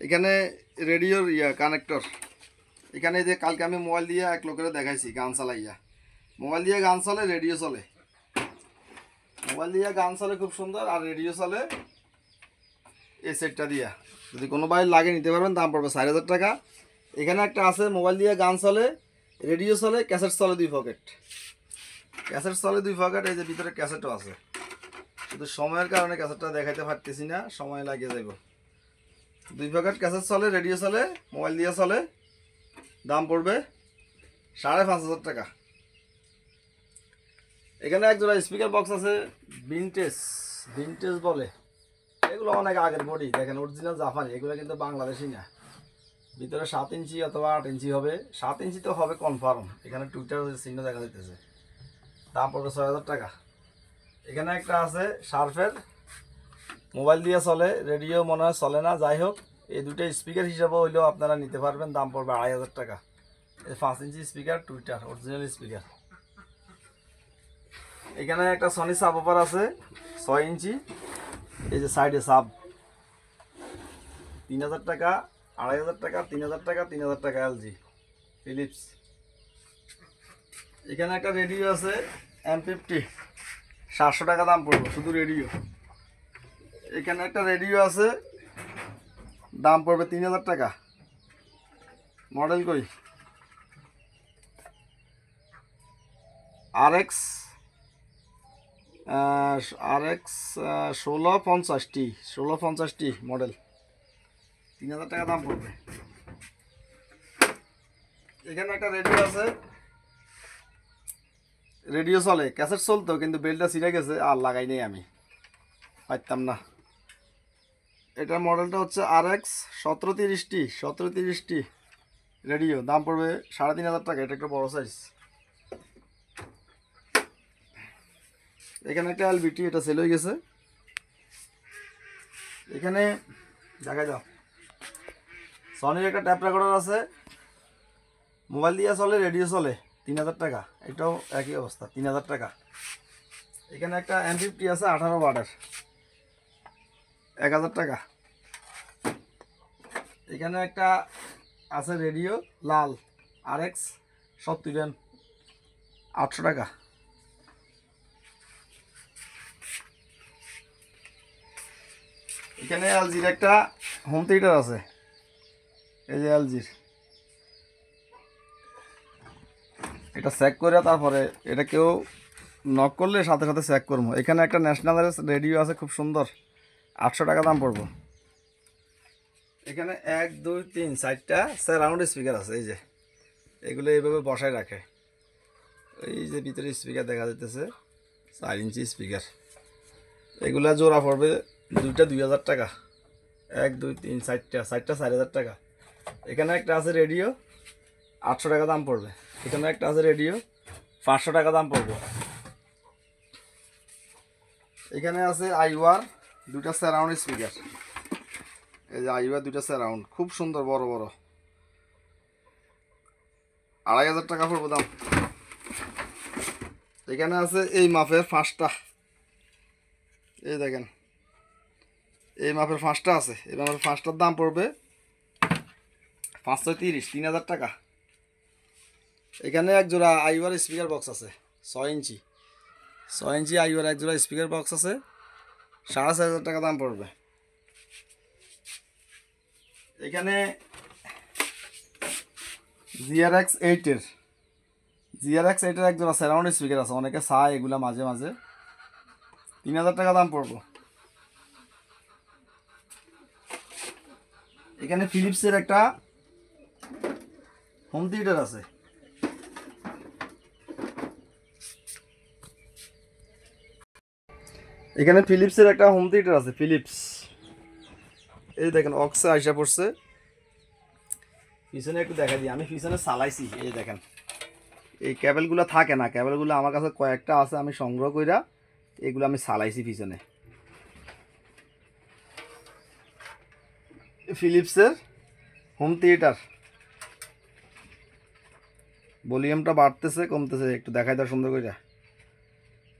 এখানে রেডিওর কানেক্টর। এখানে যে কালকে আমি মোবাইল দিয়ে এক লোকের দেখাইছি, গান চালাইয়া, মোবাইল দিয়ে গান চলে, রেডিও চলে। মোবাইল দিয়ে গান চলে খুব সুন্দর, আর রেডিও চলে এই সেটটা দিয়া। যদি কোনো ভাই লাগে নিতে পারবেন, দাম পড়বে 4000 টাকা। এখানে একটা আছে মোবাইল দিয়ে গান চলে, রেডিও চলে, ক্যাসেট চলে 2 পকেট। ক্যাসেট চলে 2 পকেট, এই যে ভিতরে ক্যাসেটও আছে। শুধু সময়ের কারণে ক্যাসেটটা দেখাইতে পারতেছি না, সময় লাগিয়ে যাইব। 2 পকেট ক্যাসেট চলে, রেডিও চলে, মোবাইল দিয়ে চলে, দাম পড়বে 5500 টাকা। এখানে এক জোড়া স্পিকার বক্স আছে, ভিনটেজ ভিনটেজ বলে, এগুলো অনেক আগের বডি, দেখেন অরিজিনাল জাপানি, এগুলো কিন্তু বাংলাদেশি না। ভিতরে 7 ইঞ্চি অথবা 8 ইঞ্চি হবে, 7 ইঞ্চি তো হবে কনফার্ম। এখানে টুইটার চিহ্ন দেখা যাইতেছে, দাম পড়বে 6000 টাকা। এখানে একটা আছে শার্পের, মোবাইল দিয়ে চলে, রেডিও মনে হয় চলে না, যাই হোক এই দুটো স্পিকার হিসাবে হইলেও আপনারা নিতে পারবেন, দাম পড়বে 2500 টাকা। এই 5 inch speaker, Twitter original speaker. এখানে একটা সনি সাব অফার আছে 6 ইঞ্চি, এই যে সাইডে সাব, 3000 টাকা, 2500 টাকা, 3000 টাকা, 3000 টাকা এলজি ফিলিপস। এখানে একটা রেডিও আছে M50, 700 টাকা দাম পড়বে শুধু রেডিও। এখানে একটা রেডিও আছে, দাম পড়বে 3000 টাকা। মডেল কই RX 1650টি মডেল, 3000 টাকা দাম পড়বে। এখানে একটা রেডিও আছে, রেডিও চলে, ক্যাসেট চলতো কিন্তু বেলটা ছিঁড়ে গেছে, আর লাগাই নেই, আমি পারতাম না। এটার মডেলটা হচ্ছে RX 1730টি রেডিও, দাম পড়বে 3500 টাকা। এটা একটা বড় সাইজ। এখানে একটা LBT, এটা সেল হয়ে গেছে। এখানে দেখা যাও সনির একটা ট্যাপ রেকর্ডার আছে, মোবাইল দিয়ে চলে, রেডিও চলে, 3000 টাকা। এটাও একই অবস্থা, 3000 টাকা। এখানে একটা M50 আছে 18 ওয়াটের, 1000 টাকা। এখানে একটা আছে রেডিও লাল RX 70M, 800 টাকা। এখানে এলজির একটা হোম থিয়েটার আছে, এই যে এলজির, এটা চেক করে তারপরে এটা কেউ নক করলে সাথে সাথে চেক করবো। এখানে একটা ন্যাশনালের রেডিও আছে খুব সুন্দর, 800 টাকা দাম পড়বো। এখানে 1 2 3 4টা সারাউন্ড স্পিকার আছে, এই যে এগুলো এইভাবে বসায় রাখে। এই যে ভিতরে স্পিকার দেখা যাইতেছে, 4 ইঞ্চি স্পিকার। এগুলা জোড়া পড়বে দুইটা 2000 টাকা। 1 2 3 4টা 4000 টাকা। এখানে একটা আছে রেডিও, 800 টাকা দাম পড়বে। এখানে একটা আছে রেডিও, 500 টাকা দাম পড়বে। এখানে আছে আইওয়ার দুইটা সারাউন্ড স্পিকার, এই যে আইওয়ার দুইটা সারাউন্ড, খুব সুন্দর বড় বড়, 2500 টাকা পড়বে দাম। এখানে আছে এই মাপের 5টা, এই দেখেন এই মাপের 5টা আছে, এই মাপের 5টার দাম পড়বে 530, 3000 টাকা। এখানে এক জোড়া আইওয়ার স্পিকার বক্স আছে 6 ইঞ্চি, 6 ইঞ্চি আইওয়ার এক জোড়া স্পিকার বক্স আছে, 4500 টাকা দাম পড়বে। এখানে GRX 8-এর এক জোড়া সারাউন্ড স্পিকার আছে, অনেকে চায় এগুলা মাঝে মাঝে, 3000 টাকা দাম পড়বে। এখানে ফিলিপসের একটা হোম থিয়েটার আছে, এখানে ফিলিপসের একটা হোম থিয়েটার আছে, ফিলিপস। এই দেখেন অক্সে আইসা পড়ছে, পিছনে একটু দেখা দিই, আমি পিছনে চালাইছি, এই দেখেন এই ক্যাবেলগুলো থাকে না, ক্যাবেলগুলো আমার কাছে কয়েকটা আছে, আমি সংগ্রহ কইরা এগুলো আমি চালাইছি পিছনে। ফিলিপসের হোম থিয়েটার, ভলিউমটা বাড়তেছে কমতেছে, একটু দেখাই দাও সুন্দর করে,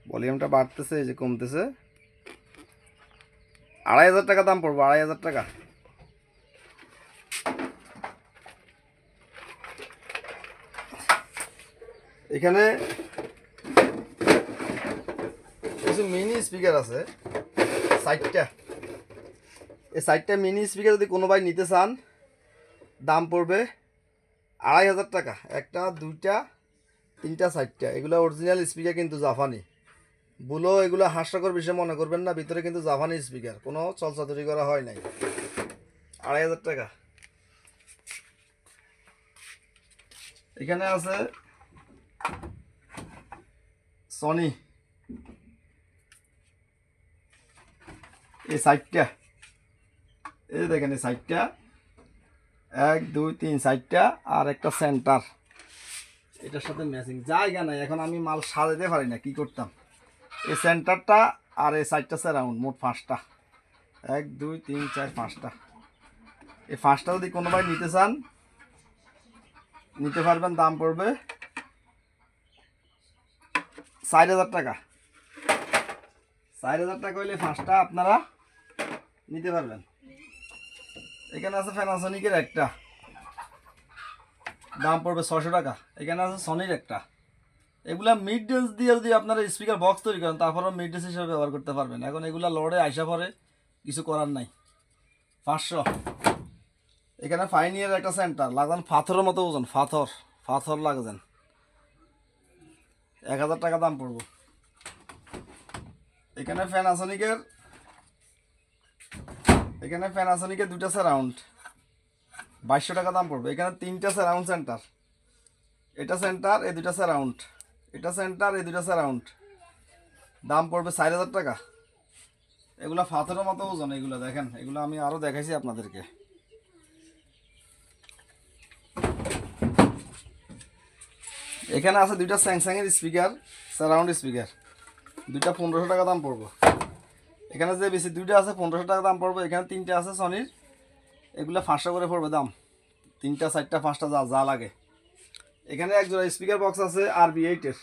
ভলিউমটা বাড়তেছে, এই যে কমতেছে। 2500 টাকা দাম পড়বো, 2500 টাকা। এখানে কিছু মিনি স্পিকার আছে 60টা। এই 60টা মিনি স্পিকার যদি কোনো ভাই নিতে চান দাম পড়বে 2500 টাকা। একটা, দুইটা, তিনটা, 60টা। এগুলো অরিজিনাল স্পিকার কিন্তু জাপানি। বুলো এগুলো হাস্যকর বিষয় মনে করবেন না, ভিতরে কিন্তু জাপানি স্পিকার, কোনো চলচাতুরি করা হয় নাই। 2500 টাকা। এখানে আছে সনি, এই 60টা। এই দেখেন এই 60টা, 1 2 3 60টা, আর একটা সেন্টার এটার সাথে ম্যাচিং। জায়গা নাই, এখন আমি মাল সাজাতে পারি না, কি করতাম। এই সেন্টারটা আর এই 60টা রাউন্ড, মোট 5টা। 1 2 3 4 5টা। এই 5টা যদি কোনো ভাই নিতে চান নিতে পারবেন। দাম পড়বে 4000 টাকা। 4000 টাকা হইলে 5টা আপনারা নিতে পারবেন। এখানে আছে প্যানাসোনিকের একটা, দাম পড়বে 600 টাকা। এখানে আছে সনির একটা। এগুলা মিড রেঞ্জ দিয়ে যদি আপনারা স্পিকার বক্স তৈরি করেন তারপরেও মিড রেঞ্জ হিসেবে ব্যবহার করতে পারবেন। এখন এগুলা লোডে আইসা পরে কিছু করার নাই। 500। এখানে ফাইনিয়ার একটা সেন্টার, লাগবেন পাথরের মতো ওজন, পাথর লাগবেন। 1000 টাকা দাম পড়বো। এখানে প্যানাসোনিকের দুইটা সারাউন্ড 2200 টাকা দাম পড়বে। এখানে 3টা সারাউন্ড সেন্টার, এটা সেন্টার, এই দুইটা সারাউন্ড, এটা সেন্টার, এই দুইটা সারাউন্ড, দাম পড়বে 4000 টাকা। এগুলা পাথরের মতো ওজন। এগুলো দেখেন, এগুলো আমি আরও দেখাইছি আপনাদেরকে। এখানে আছে দুইটা স্যামসাংয়ের স্পিকার, সারাউন্ড স্পিকার, দুইটা 1500 টাকা দাম পড়বো। এখানে যে বেশি দুইটা আছে 1500 টাকা দাম পড়বে। এখানে 3টে আছে সনির, এগুলো 500 করে পড়বে দাম। 3টা 4টা 5টা যা লাগে। এখানে একজোড়া স্পিকার বক্স আছে RB8-এর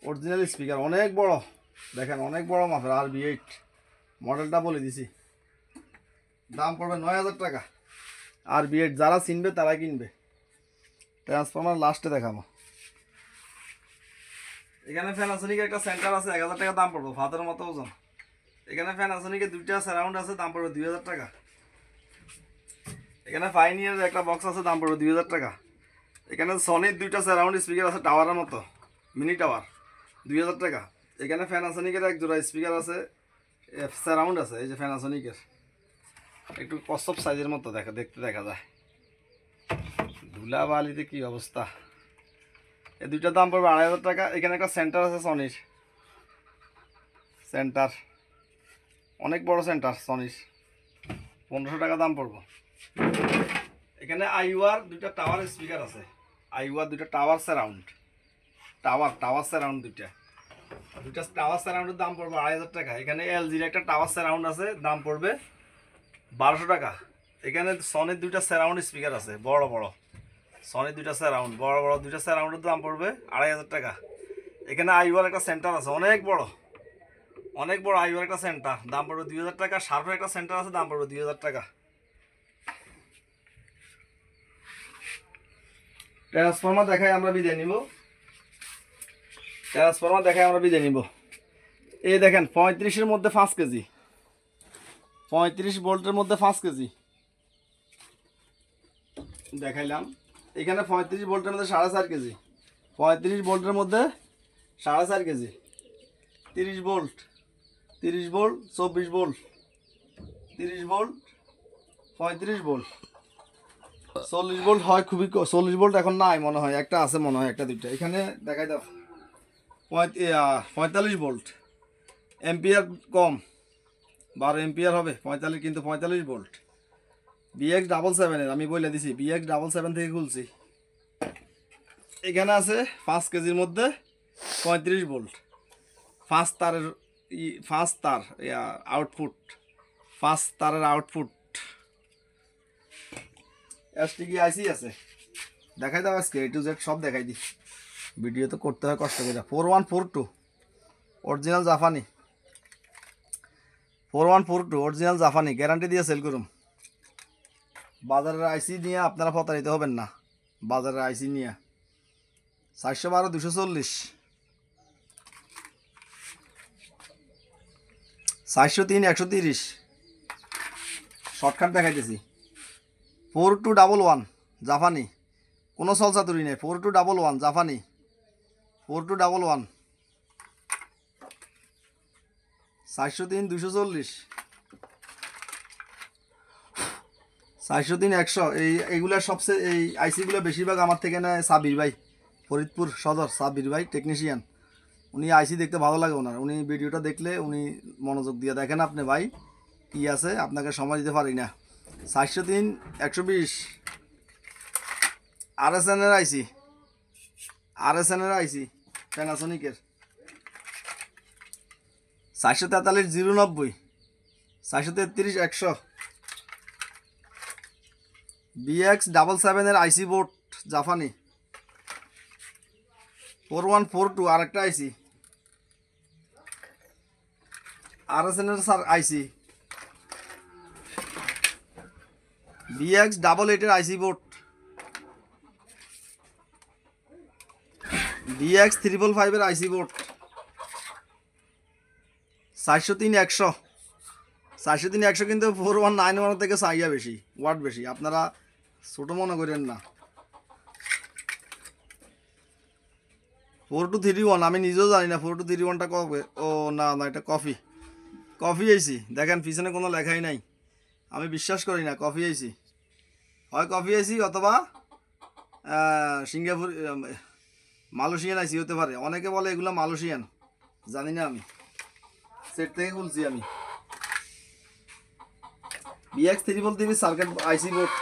অরিজিনাল স্পিকার, অনেক বড়, দেখেন অনেক বড় মাপের RB8 মডেলটা বলে দিছি। দাম পড়বে 9000 টাকা। RB8 যারা চিনবে তারাই কিনবে। ট্রান্সফরমার লাস্টে দেখাবো। এখানে প্যানাসোনিকের একটা সেন্টার আছে, 1000 টাকা দাম পড়বে, ভাতের মতো ওজন। এখানে প্যানাসোনিকের দুইটা সারাউন্ড আছে, দাম পড়বে 2000 টাকা। এখানে ফাইনিয়ার একটা বক্স আছে, দাম পড়বে 2000 টাকা। এখানে সনির দুইটা সারাউন্ড স্পিকার আছে, টাওয়ারের মতো, মিনি টাওয়ার, 2000 টাকা। এখানে প্যানাসোনিকের এক জোড়া স্পিকার আছে, সারাউন্ড আছে, এই যে প্যানাসোনিকের, একটু কসব সাইজের মতো দেখতে দেখা যায়। ধুলা বালিতে কি অবস্থা। এই দুইটার দাম পড়বে 2500 টাকা। এখানে একটা সেন্টার আছে সনির, সেন্টার অনেক বড় সেন্টার সনির, 1500 টাকা দাম পড়বো। এখানে আইওয়ার দুইটা টাওয়ার স্পিকার আছে, আইওয়ার দুইটা টাওয়ার সারাউন্ড, টাওয়ার সারাউন্ড দুইটা টাওয়ার সারাউন্ডের দাম পড়বে 2500 টাকা। এখানে এলজির একটা টাওয়ার সারাউন্ড আছে, দাম পড়বে 1200 টাকা। এখানে সনির দুইটা সারাউন্ড স্পিকার আছে, বড় বড় সনির দুইটা সারাউন্ড, বড় বড় দুইটা সারাউন্ডের দাম পড়বে 2500 টাকা। এখানে আইওয়ার একটা সেন্টার আছে, অনেক বড় আইওয়ার একটা সেন্টার, দাম পড়বে 2000 টাকা। শার্পের একটা সেন্টার আছে, দাম পড়বে 2000 টাকা। ট্রান্সফরমার দেখাই আমরা বিদায় নিব। এই দেখেন 35-এর মধ্যে 5 কেজি, 35 ভোল্টের মধ্যে 5 কেজি দেখাইলাম। এখানে 35 ভোল্টের মধ্যে 4.5 কেজি, 35 ভোল্টের মধ্যে 4.5 KG, 30 volt, 24 volt, 30 volt, 35 volt, 40 volt হয় খুবই, 40 ভোল্ট এখন নাই মনে হয়, একটা আছে মনে হয়, একটা দুইটা। এখানে দেখাই দাও 45 ভোল্ট, এম্পিয়ার কম, 12 এম্পিয়ার হবে 45, কিন্তু 45 ভোল্ট। BX77-এর আমি বলে দিছি, BX77 থেকে খুলছি। এখানে আছে 5 কেজির মধ্যে 35 ভোল্ট, 5 তারের আউটপুট, 5 তারের আউটপুট। এসটিকি আইসি আছে, দেখাই দাও আজকে A to Z সব দেখাই দিই। ভিডিও তো করতে হয় কষ্ট করে। 4142 অরিজিনাল জাপানি, 4142 অরিজিনাল জাপানি, গ্যারান্টি দিয়ে সেল করুন। বাজারের আইসি নিয়ে আপনারা প্রতারিত হবেন না। বাজারের আইসি নিয়ে 412 240। 403 130 শর্টকাট দেখাইতেছি। 4211 জাপানি, কোনো সলসাতুরি নেই। 4211 জাপানি, 4211। 403 240, 403 100। এইগুলা সবচেয়ে এই আইসিগুলো বেশিরভাগ আমার থেকে নেয় সাবির ভাই, ফরিদপুর সদর। সাবির ভাই টেকনিশিয়ান, উনি আইসি দেখতে ভালো লাগে ওনার। উনি ভিডিওটা দেখলে উনি মনোযোগ দিয়ে দেখেন। আপনি ভাই কী আছে, আপনাকে সময় দিতে পারি না। 403 120 RSN-এর আইসি, RSN-এর আইসি প্যানাসোনিকের। 443 090, 433 100। BX77-এর আইসি বোর্ড জাপানি। 4142 আরেকটা আইসি RSN-এর স্যার আইসি। BX88-এর আইসি বোর্ড। BX355-এর আইসি বোর্ড। 403 100, 403 100 কিন্তু 4191 থেকে চাইয়া বেশি, ওয়াট বেশি, আপনারা ছোটো মনে করেন না। 4231 আমি নিজেও জানি না 4231টা কবে। ও না না, এটা কফি, কফি আইসি। দেখেন পিছনে কোনো লেখাই নাই, আমি বিশ্বাস করি না। কফি আইসি, হয় কফি আইসি অথবা সিঙ্গাপুর মালয়েশিয়ান আইসি হতে পারে। অনেকে বলে এগুলো মালয়েশিয়ান, জানি না, আমি সেট থেকে বলছি আমি। BX333 সার্কিট আইসি বোর্ড।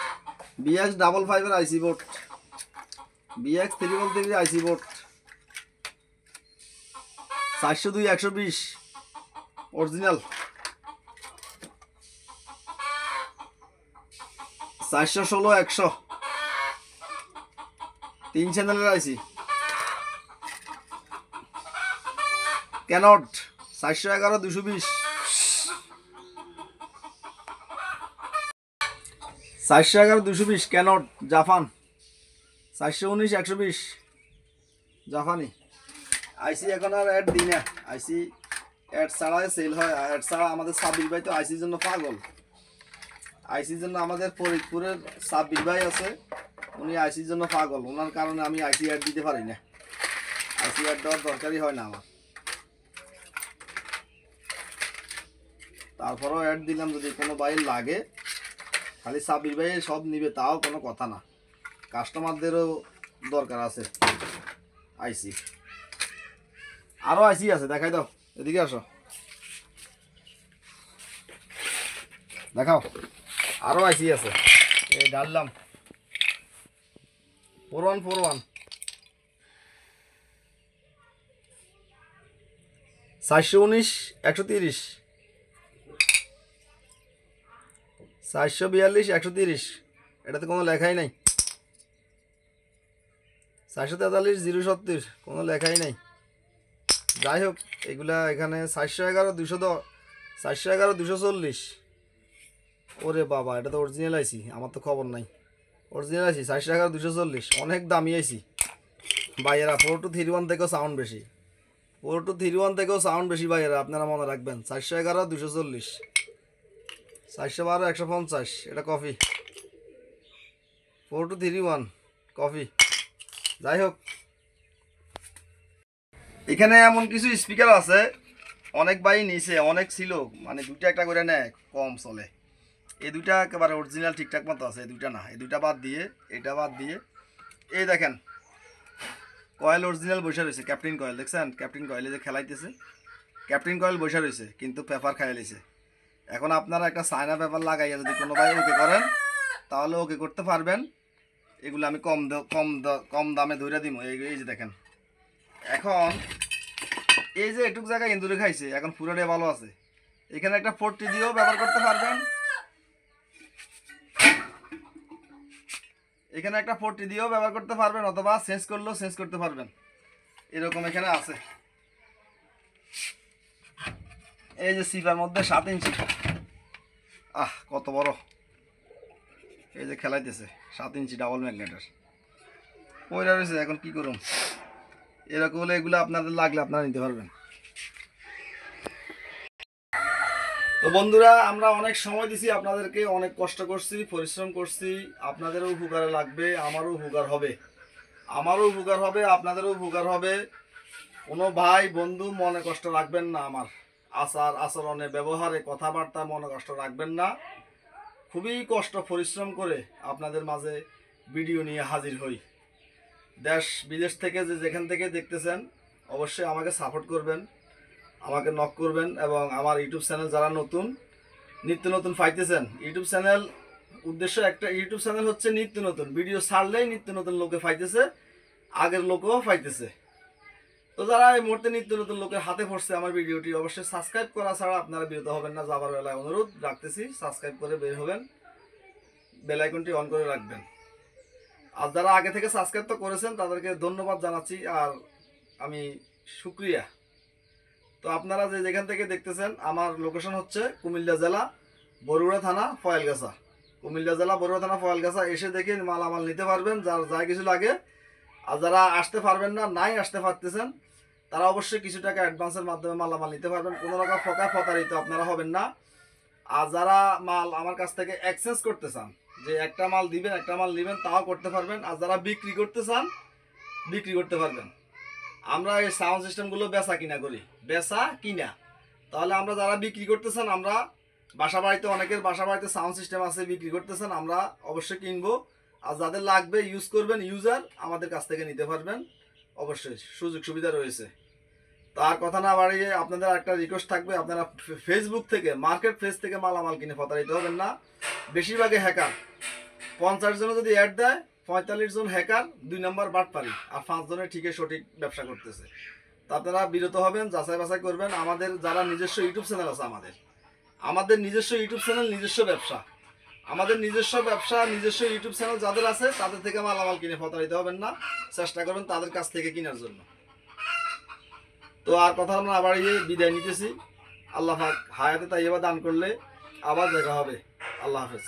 BX55-এর আইসি বোর্ড। BX333 আইসি বোর্ড। 402 120 অরিজিনাল। 416 100 3 চ্যানেলের আইসি। Cannot 411 220, 411 220 cannot Japan. 419 120 জাপানি আইসি। এখন আর অ্যাড দিই না, আইসি অ্যাড ছাড়াই সেল হয়। অ্যাড ছাড়া আমাদের সাব্বির ভাই তো আইসির জন্য পাগল। আইসির জন্য আমাদের ফরিদপুরের সাব্বির ভাই আছে, উনি আইসির জন্য পাগল। ওনার কারণে আমি আইসি অ্যাড দিতে পারি না, আইসি অ্যাড দেওয়ার দরকারই হয় না আমার। তারপরেও অ্যাড দিলাম, যদি কোনো ভাই লাগে। খালি সাব্বির ভাই সব নিবে তাও কোনো কথা না, কাস্টমারদেরও দরকার আছে আইসি। আরও আইসি আছে, দেখাই দাও, এদিকে আসো, দেখাও। আরও আইসি আছে, এই ডাললাম। 4141 419 130, 442 130, এটাতে কোনো লেখাই নাই। 443 070, কোনো লেখাই নাই। যাই হোক, এগুলা এখানে 411 210, 411 240। ওরে বাবা, এটা তো অরিজিনাল আইসি, আমার তো খবর নাই। অরিজিনাল আইসি 411 240, অনেক দামি আইসি ভাইয়েরা। 4231 থেকেও সাউন্ড বেশি, 4231 থেকেও সাউন্ড বেশি ভাইয়েরা, আপনারা মনে রাখবেন। 411 240, 412 150, এটা কফি। 4231 কফি। যাই হোক, এখানে এমন কিছু স্পিকার আছে, অনেক ভাই নিচে, অনেক ছিল, মানে দুইটা একটা করে নেয়, কম চলে। এই দুইটা একেবারে অরিজিনাল ঠিকঠাক মতো আছে, এই দুইটা না। এই দুইটা বাদ দিয়ে, এটা বাদ দিয়ে, এই দেখেন কয়েল অরিজিনাল বসে রয়েছে, ক্যাপ্টেন কয়েল দেখছেন? ক্যাপ্টেন কয়েলে যে খেলাইতেছে, ক্যাপ্টেন কয়েল বসে রয়েছে, কিন্তু পেপার খাইয়ে লিছে। এখন আপনারা একটা চায়না পেপার লাগাইয়া যদি কোনো ভাই ওকে করেন, তাহলে ওকে করতে পারবেন। এগুলো আমি কম দামে ধরে দিব। এই যে দেখেন, এখন এই যে এটুক জায়গায় ইন্দুরে খাইছে, এখন পুরোটাই ভালো আছে। এখানে একটা 40 দিয়েও ব্যবহার করতে পারবেন, এখানে একটা 40 দিয়েও ব্যবহার করতে পারবেন, অথবা চেঞ্জ করলেও চেঞ্জ করতে পারবেন। এরকম এখানে আছে। এই যে সিপার মধ্যে 7 ইঞ্চি, কত বড়, এই যে খেলাইতেছে 7 ইঞ্চি ডাবল ম্যাগনেটের ওইটা রয়েছে। এখন কি করুন, এরকম হলে এগুলো আপনাদের লাগলে আপনারা নিতে পারবেন। তো বন্ধুরা, আমরা অনেক সময় দিছি আপনাদেরকে, অনেক কষ্ট করছি, পরিশ্রম করছি। আপনাদেরও উপকারে লাগবে, আমারও উপকার হবে, আপনাদেরও উপকার হবে। কোনো ভাই বন্ধু মনে কষ্ট রাখবেন না, আমার আচরণে, ব্যবহারে, কথাবার্তা মনে কষ্ট রাখবেন না। খুবই কষ্ট পরিশ্রম করে আপনাদের মাঝে ভিডিও নিয়ে হাজির হই। দেশ বিদেশ থেকে যেখান থেকে দেখতেছেন, অবশ্যই আমাকে সাপোর্ট করবেন, আমাকে নক করবেন। এবং আমার ইউটিউব চ্যানেল যারা নিত্য নতুন পাইতেছেন, ইউটিউব চ্যানেল উদ্দেশ্য একটা, ইউটিউব চ্যানেল হচ্ছে নিত্য নতুন ভিডিও ছাড়লেই নিত্য নতুন লোকে পাইতেছে, আগের লোকও পাইতেছে। তো যারা এই মুহূর্তে নিত্য নতুন লোকের হাতে পড়ছে আমার ভিডিওটি, অবশ্যই সাবস্ক্রাইব করা ছাড়া আপনারা বিরত হবেন না। যাবার বেলায় অনুরোধ রাখতেছি, সাবস্ক্রাইব করে বের হবেন, বেল আইকনটি অন করে রাখবেন। আর যারা আগে থেকে সাবস্ক্রাইব তো করেছেন তাদেরকে ধন্যবাদ জানাচ্ছি, আর আমি শুক্রিয়া। তো আপনারা যেখান থেকে দেখতেছেন, আমার লোকেশন হচ্ছে কুমিল্লা জেলা বরুড়া থানা ফয়েলগাছা। কুমিল্লা জেলা বরুড়া থানা ফয়েলগাছা এসে দেখে মালামাল নিতে পারবেন যার যা কিছু লাগে। আর যারা আসতে পারবেন না, নাই আসতে পারতেছেন, তারা অবশ্যই কিছু টাকা অ্যাডভান্সের মাধ্যমে মালামাল নিতে পারবেন। কোনো রকম প্রতারিত আপনারা হবেন না। আর যারা মাল আমার কাছ থেকে এক্সচেঞ্জ করতে চান, যে একটা মাল দিবেন একটা মাল নেবেন, তাও করতে পারবেন। আর যারা বিক্রি করতে চান, বিক্রি করতে পারবেন। আমরা এই সাউন্ড সিস্টেমগুলো বেচা কিনা করি, তাহলে আমরা যারা বিক্রি করতেছেন, আমরা অনেকের বাসা বাড়িতে সাউন্ড সিস্টেম আছে, বিক্রি করতেছেন, আমরা অবশ্যই কিনবো। আর যাদের লাগবে, ইউজ করবেন, ইউজার আমাদের কাছ থেকে নিতে পারবেন, অবশ্যই সুযোগ সুবিধা রয়েছে। তার কথা না বাড়িয়ে আপনাদের একটা রিকোয়েস্ট থাকবে, আপনারা ফেসবুক থেকে, মার্কেট প্লেস থেকে মালামাল কিনে প্রতারিত হবেন না। বেশিরভাগই হ্যাকার, 50 জনে যদি অ্যাড দেয়, 45 জন হ্যাকার, 2 নম্বর বাটপারি, আর 5 জনের ঠিকই সঠিক ব্যবসা করতেছে। তা আপনারা বিরত হবেন, যাচাই বাছাই করবেন। আমাদের যারা নিজস্ব ইউটিউব চ্যানেল আছে, আমাদের নিজস্ব ইউটিউব চ্যানেল, নিজস্ব ব্যবসা, নিজস্ব ইউটিউব চ্যানেল যাদের আছে, তাদের থেকে মালামাল কিনে প্রতারিত হবেন না। চেষ্টা করবেন তাদের কাছ থেকে কেনার জন্য। তো আর কথা না বাড়িয়ে বিদায় নিতেছি। আল্লাহ পাক হায়াতে তাইয়্যিবা দান করলে আবার দেখা হবে। আল্লাহ হাফেজ।